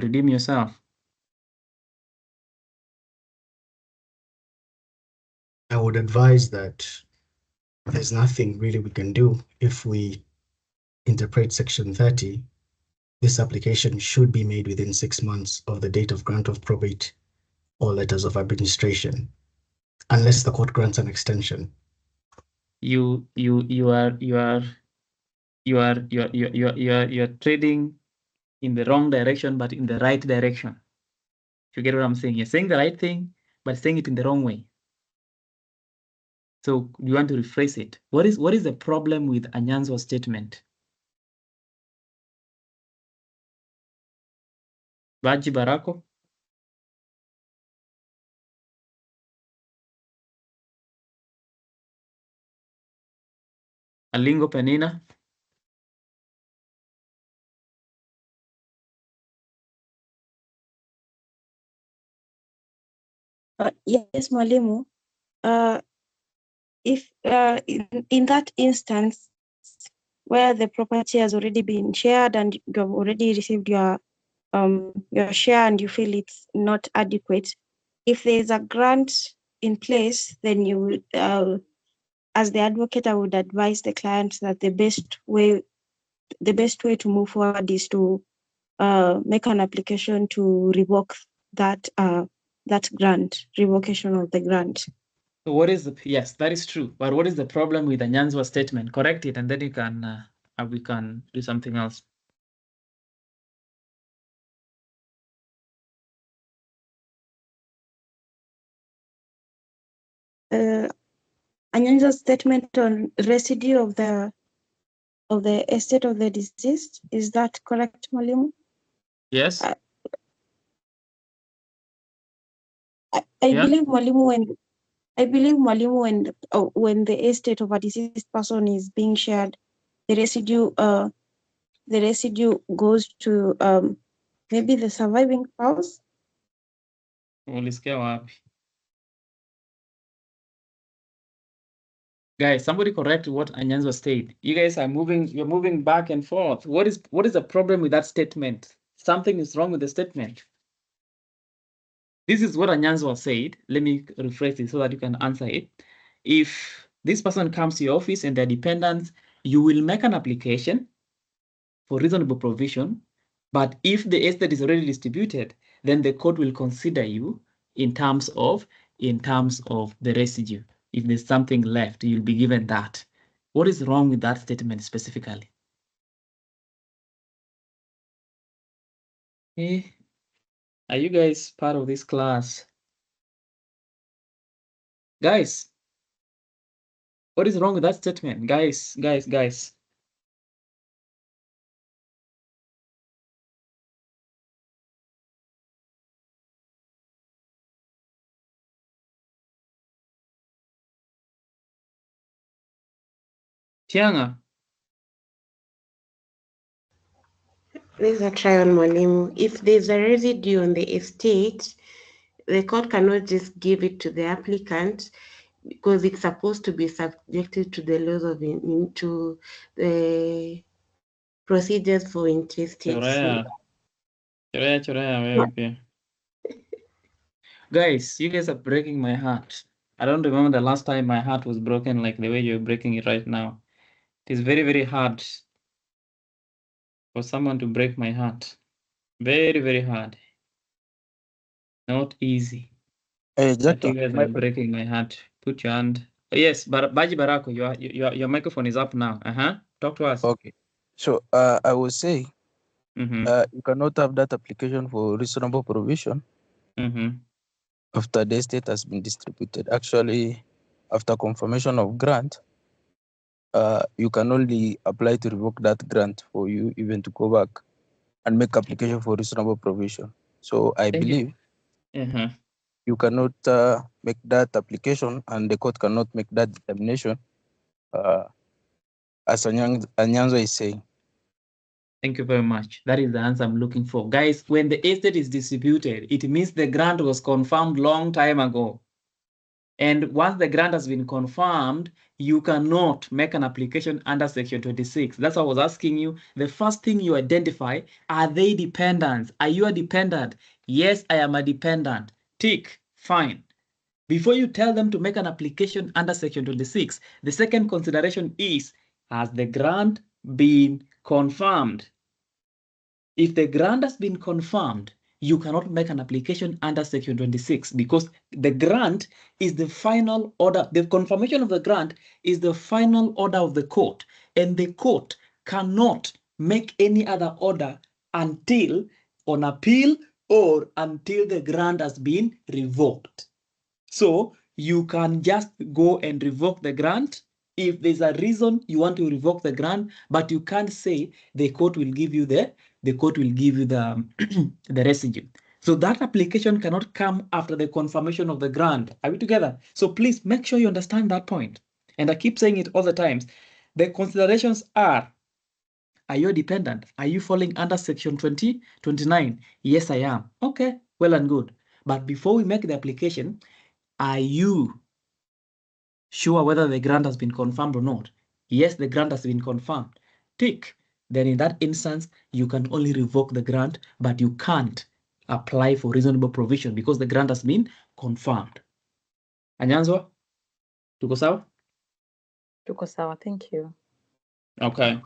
redeem yourself. I would advise that there's nothing really we can do if we interpret Section 30. This application should be made within 6 months of the date of grant of probate or letters of administration, unless the court grants an extension. You are trading in the wrong direction, but in the right direction. You get what I'm saying? You're saying the right thing, but saying it in the wrong way. So you want to rephrase it. What is the problem with Anyanzo's statement? Baji Barako? Alingo Penina? Yes, Mwalimu. If in that instance where the property has already been shared and you have already received your share and you feel it's not adequate, if there is a grant in place, then you will, as the advocate, I would advise the client that the best way to move forward is to make an application to revoke that grant, revocation of the grant. So what is yes, that is true. But what is the problem with Anyanzo's statement? Correct it, and then you can we can do something else. Anyanzo's statement on residue of the estate of the deceased, is that correct, Mwalimu? Yes. I believe, Mwalimu, when the estate of a deceased person is being shared, the residue goes to maybe the surviving spouse. Guys, somebody correct what Anyanzo said. You guys are you're moving back and forth. What is the problem with that statement? Something is wrong with the statement. This is what Anyanzo said. Let me rephrase it so that you can answer it. If this person comes to your office and they're dependents, you will make an application for reasonable provision. But if the estate is already distributed, then the court will consider you in terms of the residue. If there's something left, you'll be given that. What is wrong with that statement specifically? Are you guys part of this class? Guys, what is wrong with that statement? Guys. Tianga. There's a try on Mwalimu. If there's a residue on the estate, the court cannot just give it to the applicant because it's supposed to be subjected to the laws of to the procedures for intestate. Guys, you guys are breaking my heart. I don't remember the last time my heart was broken like the way you're breaking it right now. It is very, very hard for someone to break my heart. Very, very hard. Not easy. Hey, But you guys are breaking my heart. Put your hand. Yes, Baji Barako, your microphone is up now. Talk to us. Okay. So I will say you cannot have that application for reasonable provision after the estate has been distributed. Actually, after confirmation of grant, you can only apply to revoke that grant for you even to go back and make application for reasonable provision. So I believe you cannot make that application and the court cannot make that determination as Anyanzo is saying. Thank you very much. That is the answer I'm looking for. Guys, when the estate is distributed, it means the grant was confirmed long time ago. And once the grant has been confirmed, you cannot make an application under Section 26. That's what I was asking you. The first thing you identify, are they dependents? Are you a dependent? Yes, I am a dependent. Tick, fine. Before you tell them to make an application under Section 26, the second consideration is, has the grant been confirmed? If the grant has been confirmed, you cannot make an application under Section 26 because the grant is the final order. The confirmation of the grant is the final order of the court, and the court cannot make any other order until on appeal or until the grant has been revoked. So you can just go and revoke the grant if there's a reason you want to revoke the grant, but you can't say the court will give you the the residue. So that application cannot come after the confirmation of the grant. Are we together? So please make sure you understand that point. And I keep saying it all the times. The considerations are you a dependent? Are you falling under Section 29? Yes, I am. Okay, well and good. But before we make the application, are you sure whether the grant has been confirmed or not? Yes, the grant has been confirmed. Tick. Then in that instance, you can only revoke the grant, but you can't apply for reasonable provision because the grant has been confirmed. Anyanzwa, tuko sawa? Tuko sawa, thank you. Okay.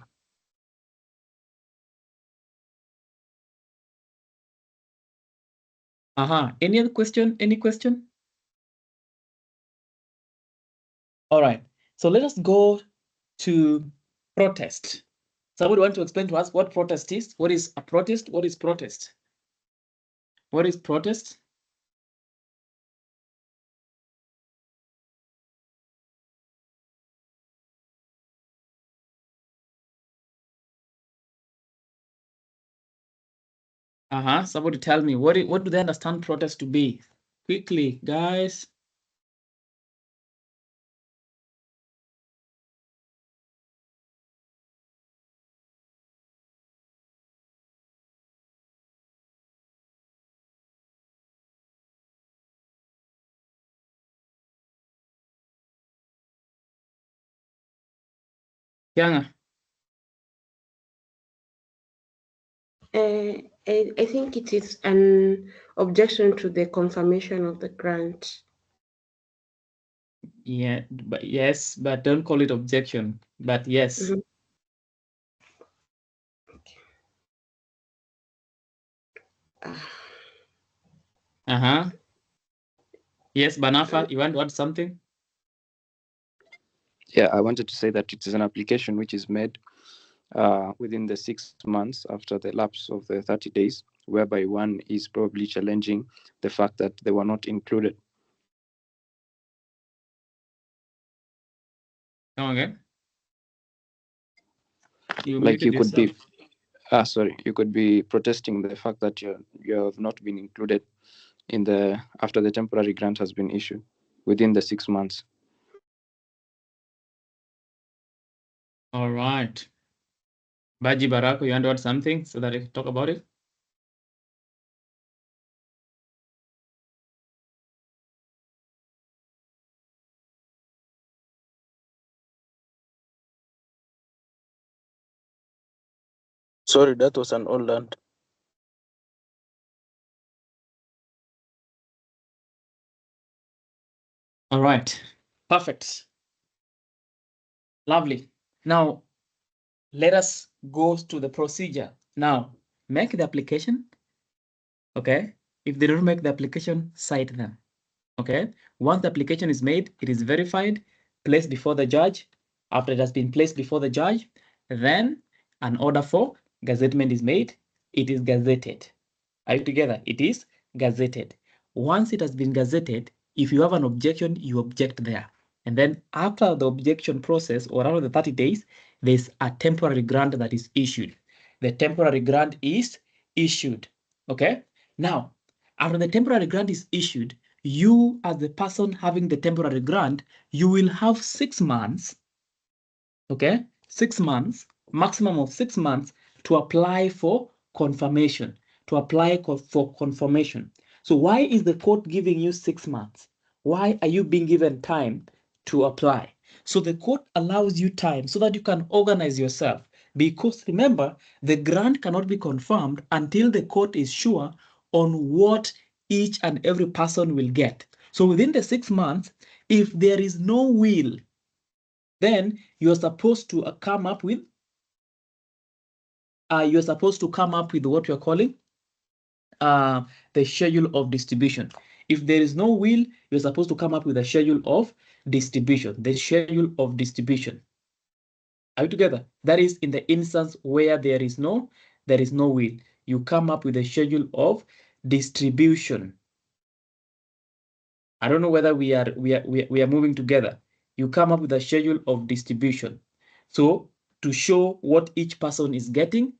Any other question? Any question? All right. So let us go to protest. Somebody want to explain to us what protest is? What is a protest? What is protest? What is protest? Somebody tell me, what do they understand protest to be? Quickly, guys. Yanga. I think it is an objection to the confirmation of the grant. Yeah, but yes, but don't call it objection. But yes. Yes, Banafa, you want to add something? Yeah, I wanted to say that it is an application which is made within the 6 months after the lapse of the 30 days, whereby one is probably challenging the fact that they were not included. Okay. You could be, you could be protesting the fact that you have not been included in the after the temporary grant has been issued within the 6 months. All right. Baji Barako, you want to add something so that I can talk about it? Sorry, that was an old land. All right. Perfect. Lovely. Now, let us go to the procedure. Now, make the application. Okay. If they don't make the application, cite them. Okay. Once the application is made, it is verified, placed before the judge. After it has been placed before the judge, then an order for gazettement is made. It is gazetted. Are you together? It is gazetted. Once it has been gazetted, if you have an objection, you object there. And then after the objection process, or after the 30 days, there's a temporary grant that is issued. The temporary grant is issued. Okay? Now, after the temporary grant is issued, you as the person having the temporary grant, you will have 6 months, okay? 6 months, maximum of 6 months to apply for confirmation, for confirmation. So why is the court giving you 6 months? Why are you being given time to apply? So the court allows you time so that you can organize yourself. Because remember, the grant cannot be confirmed until the court is sure on what each and every person will get. So within the 6 months, if there is no will, then you're supposed to come up with what you're calling the schedule of distribution. If there is no will, you're supposed to come up with a schedule of distribution. The schedule of distribution. Are we together? That is in the instance where there is no will. You come up with a schedule of distribution. I don't know whether we are moving together. You come up with a schedule of distribution. So to show what each person is getting,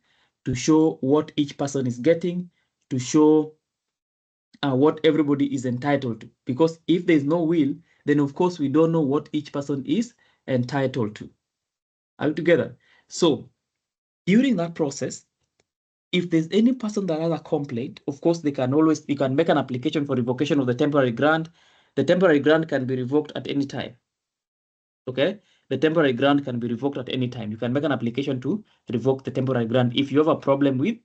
to show what everybody is entitled to. Because if there's no will, then of course we don't know what each person is entitled to. Are we together? So during that process, if there's any person that has a complaint, of course you can make an application for revocation of the temporary grant. The temporary grant can be revoked at any time. Okay, the temporary grant can be revoked at any time. You can make an application to revoke the temporary grant if you have a problem with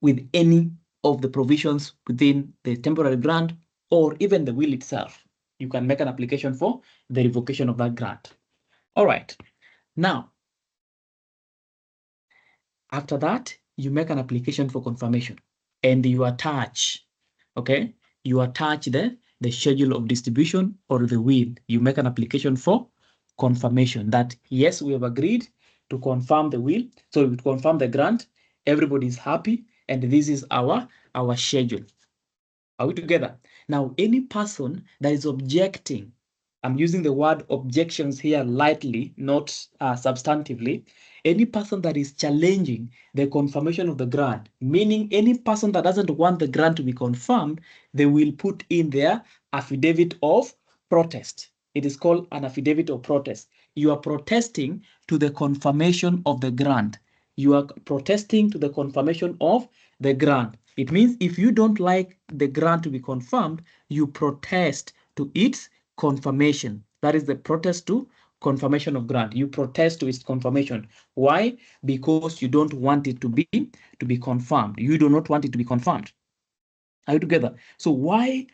with any of the provisions within the temporary grant or even the will itself. You can make an application for the revocation of that grant. All right. Now, after that, you make an application for confirmation and you attach, okay? You attach the schedule of distribution or the will. You make an application for confirmation that, yes, we have agreed to confirm the will. So we confirm the grant, everybody is happy, and this is our schedule. Are we together? Now, any person that is objecting, I'm using the word objections here lightly, not substantively. Any person that is challenging the confirmation of the grant, meaning any person that doesn't want the grant to be confirmed, they will put in their affidavit of protest. It is called an affidavit of protest. You are protesting to the confirmation of the grant. You are protesting to the confirmation of the grant. It means if you don't like the grant to be confirmed, you protest to its confirmation. That is the protest to confirmation of grant. You protest to its confirmation. Why? Because you don't want it to be confirmed. You do not want it to be confirmed. Are you together? So why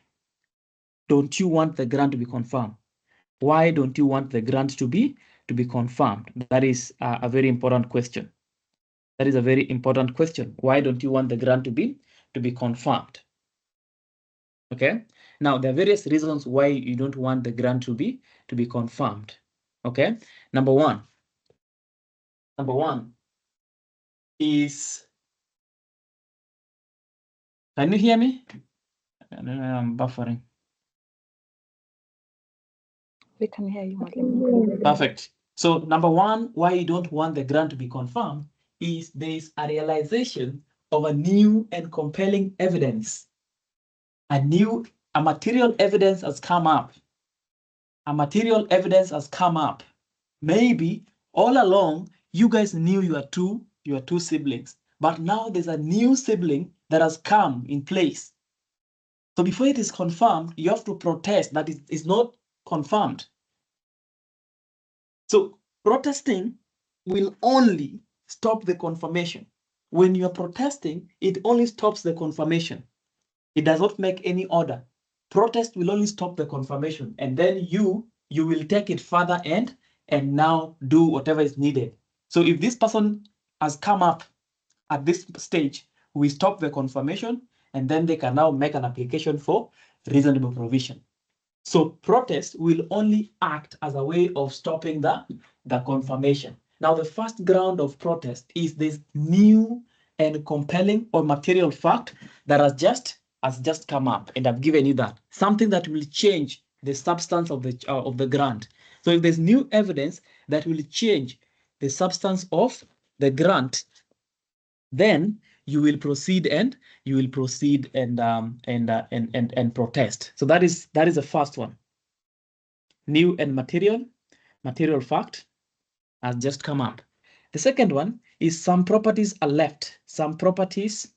don't you want the grant to be confirmed? Why don't you want the grant to be confirmed? That is a very important question. That is a very important question. Why don't you want the grant to be confirmed? Okay. Now there are various reasons why you don't want the grant to be confirmed. Okay. Number one is, can you hear me? I'm buffering. We can hear you, Mwalimu. Perfect. So number one, why you don't want the grant to be confirmed is there is a realization of a new and compelling evidence. A material evidence has come up. A material evidence has come up. Maybe all along you guys knew you are two siblings, but now there's a new sibling that has come in place. So before it is confirmed, you have to protest that it is not confirmed. So protesting will only stop the confirmation. When you are protesting, it only stops the confirmation. It does not make any order. Protest will only stop the confirmation, and then you will take it further and now do whatever is needed. So if this person has come up at this stage, we stop the confirmation, and then they can now make an application for reasonable provision. So protest will only act as a way of stopping the confirmation. Now, the first ground of protest is this new and compelling or material fact that has just come up, and I've given you that. Something that will change the substance of the grant. So if there's new evidence that will change the substance of the grant, then you will proceed and protest. So that is the first one. New and material fact has just come up. The second one is some properties are left. Some properties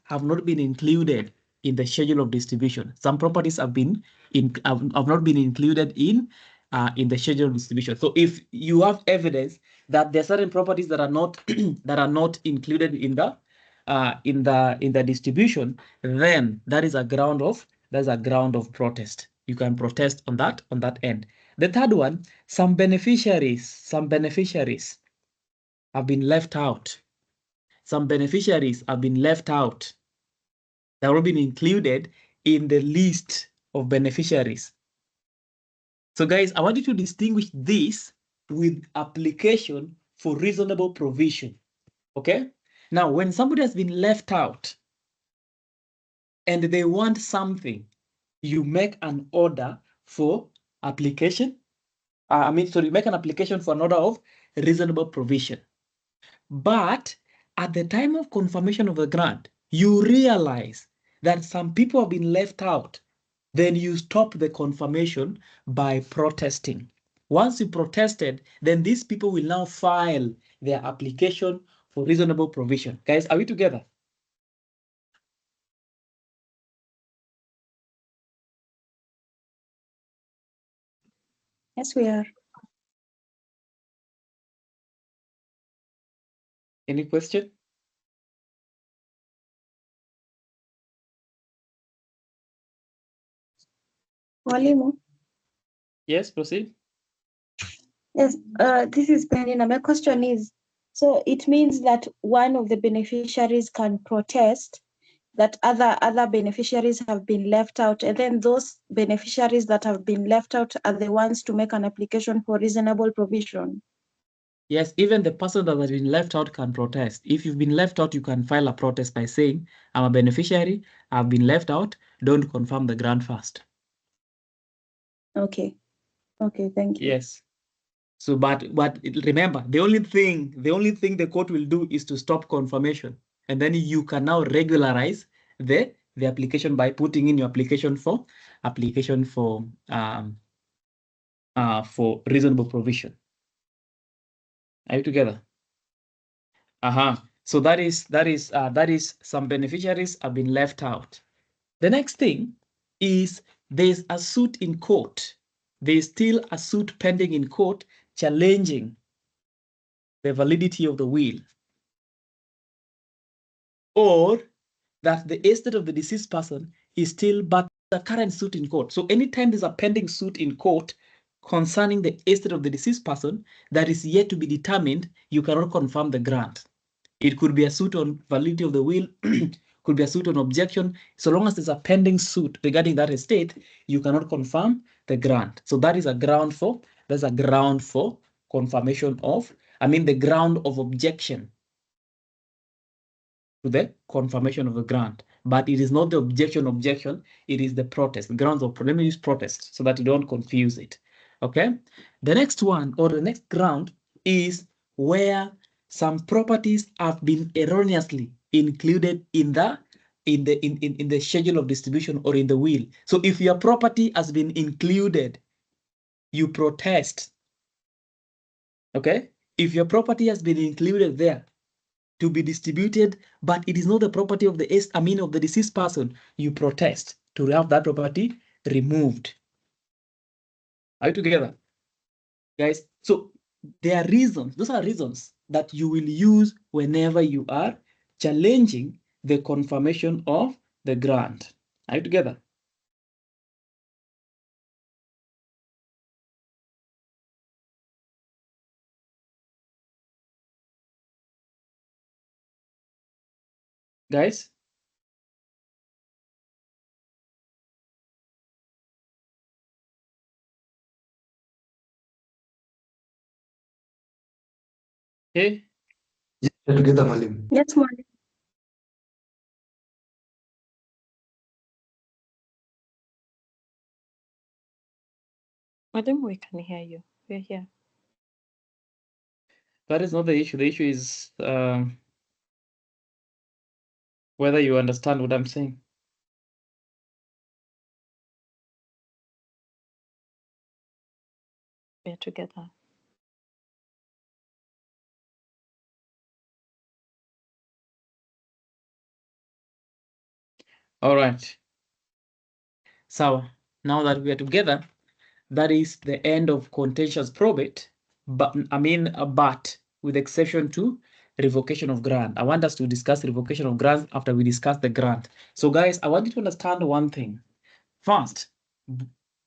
have not been included in the schedule of distribution. Some properties have not been included in the schedule of distribution. So if you have evidence that there are certain properties that are not included in the distribution, then that is a ground of protest. You can protest on that end. The third one, some beneficiaries have been left out. Some beneficiaries have been left out. They have not been included in the list of beneficiaries. So guys, I want you to distinguish this with application for reasonable provision. Okay? Now, when somebody has been left out and they want something, you make an order for application. Make an application for an order of reasonable provision. But at the time of confirmation of the grant, you realize that some people have been left out. Then you stop the confirmation by protesting. Once you protested, then these people will now file their application for reasonable provision. Guys, are we together? Yes, we are. Any question? Mwalimu? Yes, proceed. Yes, this is Penina. My question is, so it means that one of the beneficiaries can protest that other beneficiaries have been left out, and then those beneficiaries that have been left out are the ones to make an application for reasonable provision. Yes, even the person that has been left out can protest. If you've been left out, you can file a protest by saying, I'm a beneficiary, I've been left out, don't confirm the grant first. Okay, thank you. Yes. So, but remember, the only thing the court will do is to stop confirmation, and then you can now regularize the application by putting in your application for reasonable provision. Are you together? So that is some beneficiaries have been left out. The next thing is there's a suit in court. There's still a suit pending in court challenging the validity of the will, or that the estate of the deceased person is still but the current suit in court. So anytime there's a pending suit in court, concerning the estate of the deceased person that is yet to be determined, you cannot confirm the grant. It could be a suit on validity of the will, could be a suit on objection. So long as there's a pending suit regarding that estate, you cannot confirm the grant. So that is a ground for, that's a ground for confirmation of, the ground of objection to the confirmation of the grant. But it is not the objection, it is the protest, the grounds of, let me use protest so that you don't confuse it. Okay. The next one, or the next ground, is where some properties have been erroneously included in the schedule of distribution or in the will. So if your property has been included, you protest. Okay. If your property has been included there to be distributed, but it is not the property of the of the deceased person, you protest to have that property removed. Are you together, guys? So there are reasons, those are reasons that you will use whenever you are challenging the confirmation of the grant. Are you together? Guys? Okay. Together, Malim. Yes, Malim. Madam, we can hear you. We're here. That is not the issue. The issue is whether you understand what I'm saying. We're together. All right. So now that we are together, that is the end of contentious probate, but but with exception to revocation of grant. I want us to discuss revocation of grant after we discuss the grant. So guys, I want you to understand one thing. First,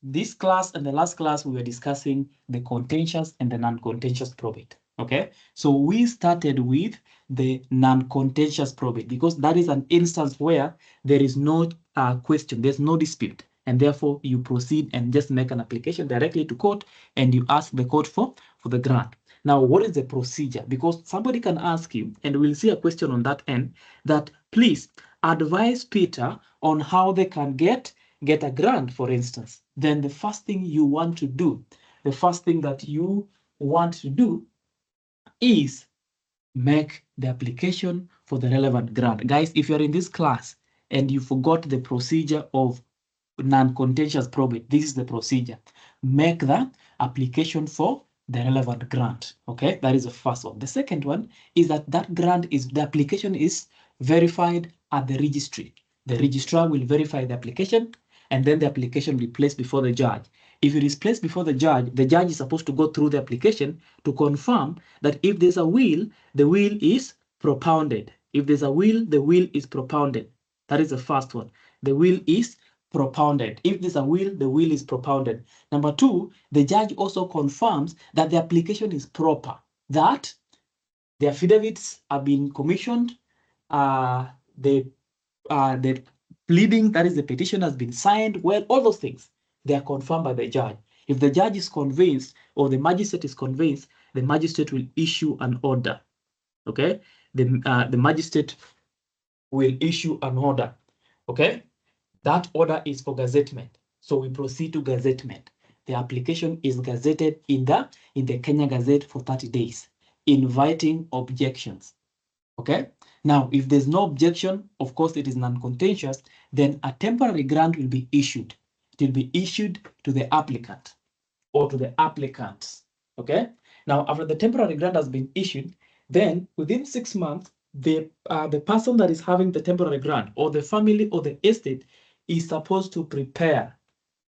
this class and the last class, we were discussing the contentious and the non-contentious probate. Okay, so we started with the non-contentious probate because that is an instance where there is no question, there's no dispute, and therefore you proceed and just make an application directly to court and you ask the court for the grant. Now, what is the procedure? Because somebody can ask you, and we'll see a question on that end, that please advise Peter on how they can get a grant, for instance. Then the first thing you want to do, the first thing that you want to do is make the application for the relevant grant. Guys, if you're in this class and you forgot the procedure of non-contentious probate, this is the procedure. Make the application for the relevant grant. Okay, that is the first one. The second one is that grant is, the application is verified at the registry. The registrar will verify the application and then the application will be placed before the judge. If it is placed before the judge is supposed to go through the application to confirm that if there's a will, the will is propounded. If there's a will, the will is propounded. That is the first one. The will is propounded. If there's a will, the will is propounded. Number two, the judge also confirms that the application is proper, that the affidavits have been commissioned, the pleading, that is the petition, has been signed, well, all those things, they are confirmed by the judge. If the judge is convinced or the magistrate is convinced, the magistrate will issue an order. Okay, the magistrate will issue an order. Okay, that order is for gazettement. So we proceed to gazettement. The application is gazetted in the Kenya Gazette for 30 days, inviting objections. Okay. Now, if there's no objection, of course, it is non-contentious, then a temporary grant will be issued. It will be issued to the applicant or to the applicants. Okay. Now, after the temporary grant has been issued, then within 6 months, the person that is having the temporary grant or the family or the estate is supposed to prepare,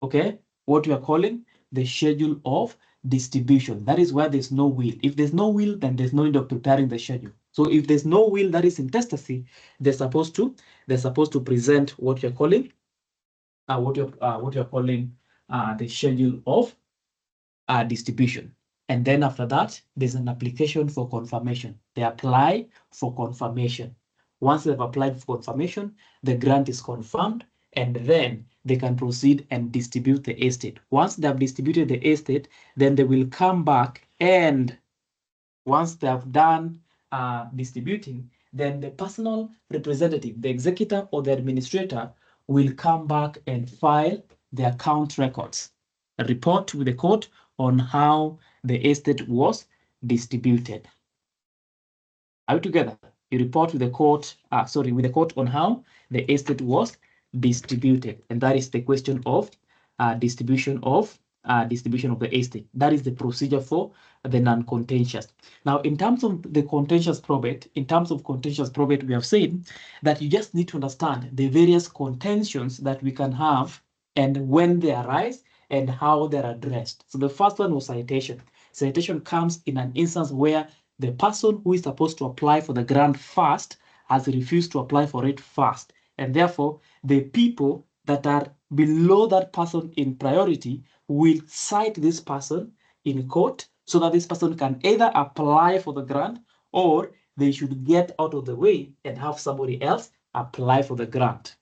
okay, what we are calling the schedule of distribution. That is where there's no will. If there's no will, then there's no need of preparing the schedule. So if there's no will that is intestacy, they're supposed to present what you're calling the schedule of distribution. And then after that, there's an application for confirmation. They apply for confirmation. Once they've applied for confirmation, the grant is confirmed, and then they can proceed and distribute the estate. Once they have distributed the estate, then they will come back, and once they have done distributing, then the personal representative, the executor or the administrator, will come back and file the account records, a report with the court on how the estate was distributed. Are we together? You report with the court, with the court on how the estate was distributed, and that is the question of distribution of the estate. That is the procedure for the non-contentious. Now, in terms of the contentious probate, we have said that you just need to understand the various contentions that we can have and when they arise and how they're addressed. So the first one was citation. Citation comes in an instance where the person who is supposed to apply for the grant first has refused to apply for it first. And therefore, the people that are below that person in priority will cite this person in court so that this person can either apply for the grant or they should get out of the way and have somebody else apply for the grant.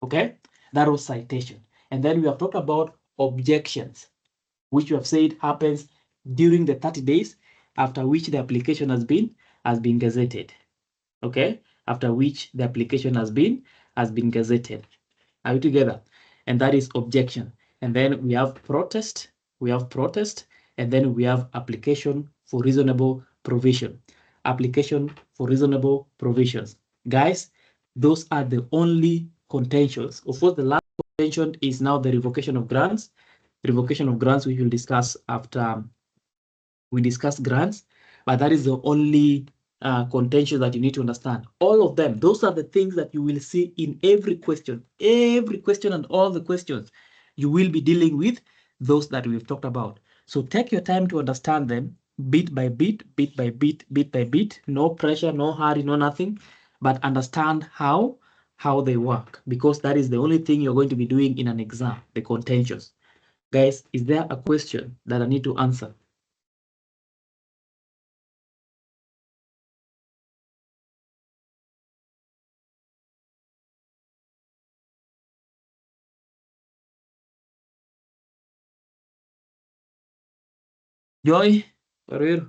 Okay? That was citation. And then we have talked about objections, which we have said happens during the 30 days after which the application has been gazetted. Okay, after which the application has been gazetted. Are we together? And that is objection. And then we have protest, and then we have application for reasonable provision. Application for reasonable provisions. Guys, those are the only contentions. Of course, the last contention is now the revocation of grants. Revocation of grants, we will discuss after we discuss grants, but that is the only contention that you need to understand. All of them, those are the things that you will see in every question and all the questions. You will be dealing with those that we've talked about. So take your time to understand them bit by bit, no pressure, no hurry, no nothing, but understand how they work, because that is the only thing you're going to be doing in an exam, the contentions. Guys, is there a question that I need to answer? Joy, Warir.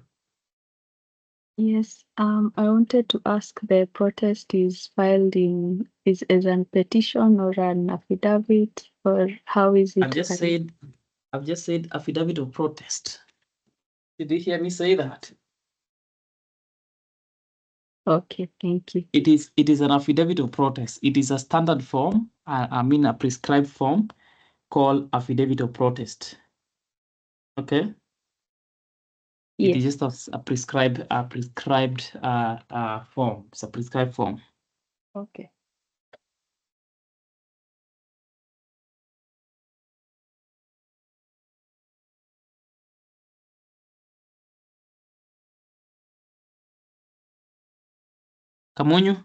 Yes, I wanted to ask, the protest is filed is a petition or an affidavit, or how is it? I've just said affidavit of protest. Did you hear me say that? Okay, thank you. It is an affidavit of protest. It is a standard form, a prescribed form called affidavit of protest. Okay? Yes. It is just a prescribed form. It's a prescribed form. Okay. Kamonyo?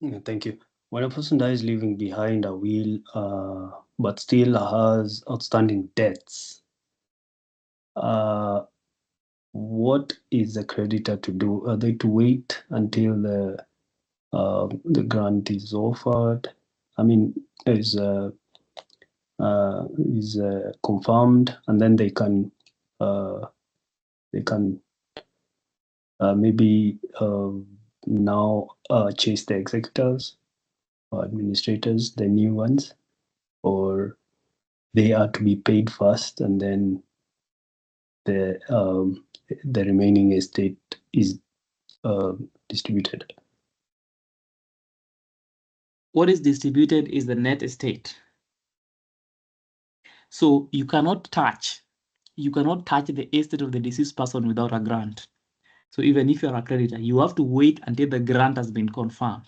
Yeah, thank you. When a person dies leaving behind a will, but still has outstanding debts, what is the creditor to do? Are they to wait until the grant is offered? I mean, is confirmed, and then they can maybe now chase the executors or administrators, the new ones, or they are to be paid first, and then the remaining estate is distributed. What is distributed is the net estate. So you cannot touch the estate of the deceased person without a grant. So even if you're a creditor, you have to wait until the grant has been confirmed.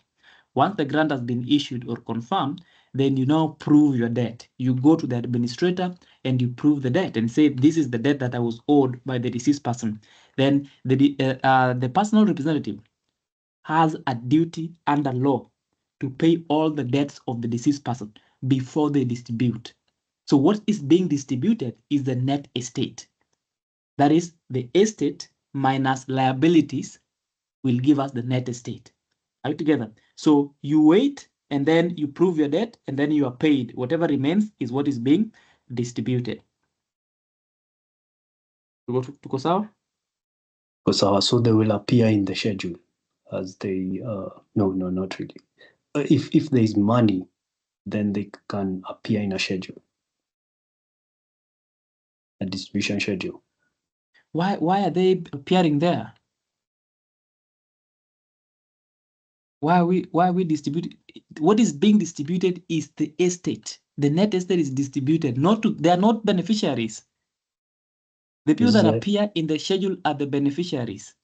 Once the grant has been issued or confirmed, then you now prove your debt. You go to the administrator and you prove the debt and say, this is the debt that I was owed by the deceased person. Then the personal representative has a duty under law to pay all the debts of the deceased person before they distribute. So what is being distributed is the net estate. That is, the estate minus liabilities will give us the net estate. Are we together? So you wait, and then you prove your debt, and then you are paid. Whatever remains is what is being distributed. Tuko sawa? So they will appear in the schedule as they no, not really. If there is money, then they can appear in a schedule, a distribution schedule. Why are they appearing there? Why are we distributing? What is being distributed is the estate. The net estate is distributed. They are not beneficiaries. The people that appear in the schedule are the beneficiaries.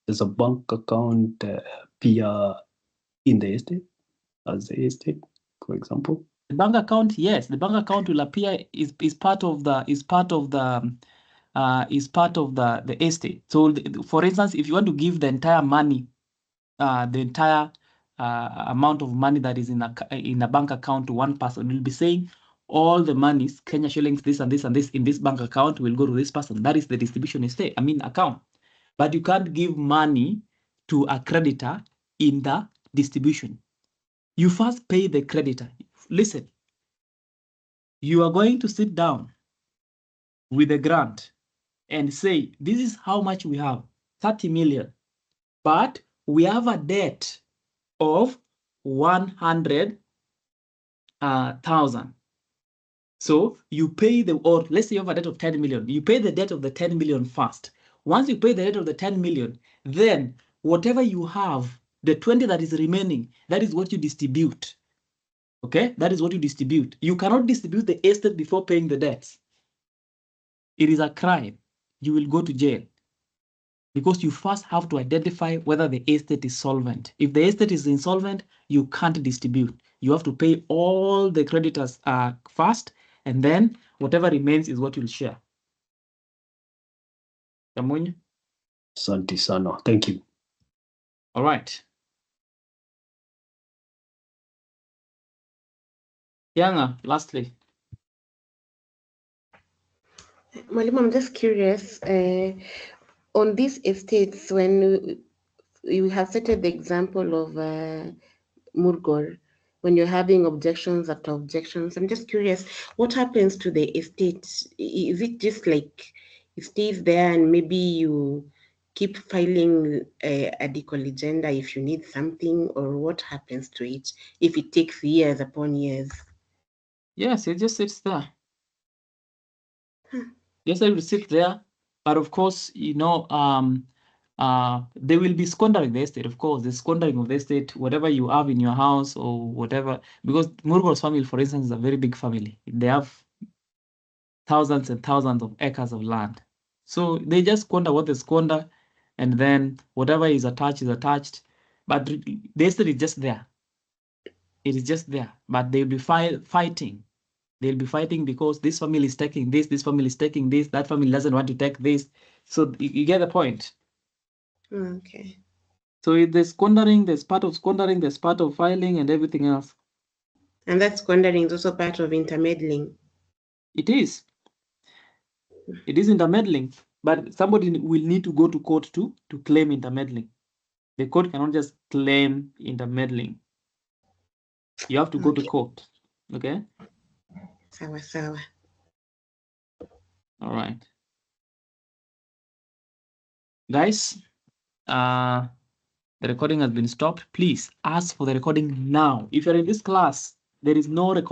Does a bank account appear in the estate as the estate, for example? The bank account, yes, the bank account will appear is part of the estate. So, for instance, if you want to give the entire money, the entire amount of money that is in a bank account to one person, you'll be saying all the monies, Kenya shillings, this and this and this in this bank account will go to this person. That is the distribution estate. Account. But you can't give money to a creditor in the distribution. You first pay the creditor. Listen, you are going to sit down with a grant and say, this is how much we have, 30 million, but we have a debt of 100,000. So you pay or let's say you have a debt of 10 million. You pay the debt of the 10 million first. Once you pay the debt of the 10 million, then whatever you have, the 20 that is remaining, that is what you distribute. Okay, that is what you distribute. You cannot distribute the estate before paying the debts. It is a crime. You will go to jail because you first have to identify whether the estate is solvent. If the estate is insolvent, you can't distribute. You have to pay all the creditors first, and then whatever remains is what you'll share. Yamunya? Santi sana. Thank you. All right. Yanga, lastly. Mwalimu, I'm just curious, on these estates, when you have cited the example of Murgor, when you're having objections after objections, I'm just curious, what happens to the estate? Is it just like it stays there and maybe you keep filing a decoligenda if you need something, or what happens to it if it takes years upon years? Yes, it just sits there. Yes, it will sit there, but of course, they will be squandering the estate. Of course, the squandering of the estate, whatever you have in your house or whatever, because Murgor's family, for instance, is a very big family. They have thousands and thousands of acres of land. So they just squander what they squander, and then whatever is attached is attached. But the estate is just there. It is just there, but they'll be fighting. They'll be fighting because this family is taking this family is taking this, that family doesn't want to take this. So you get the point. Okay. So there's squandering, there's part of squandering, there's part of filing and everything else. And that squandering is also part of intermeddling. It is. It is intermeddling, but somebody will need to go to court to claim intermeddling. The court cannot just claim intermeddling. You have to go to court. Okay? Sawa. All right. Guys, the recording has been stopped. Please ask for the recording now. If you're in this class, there is no recording.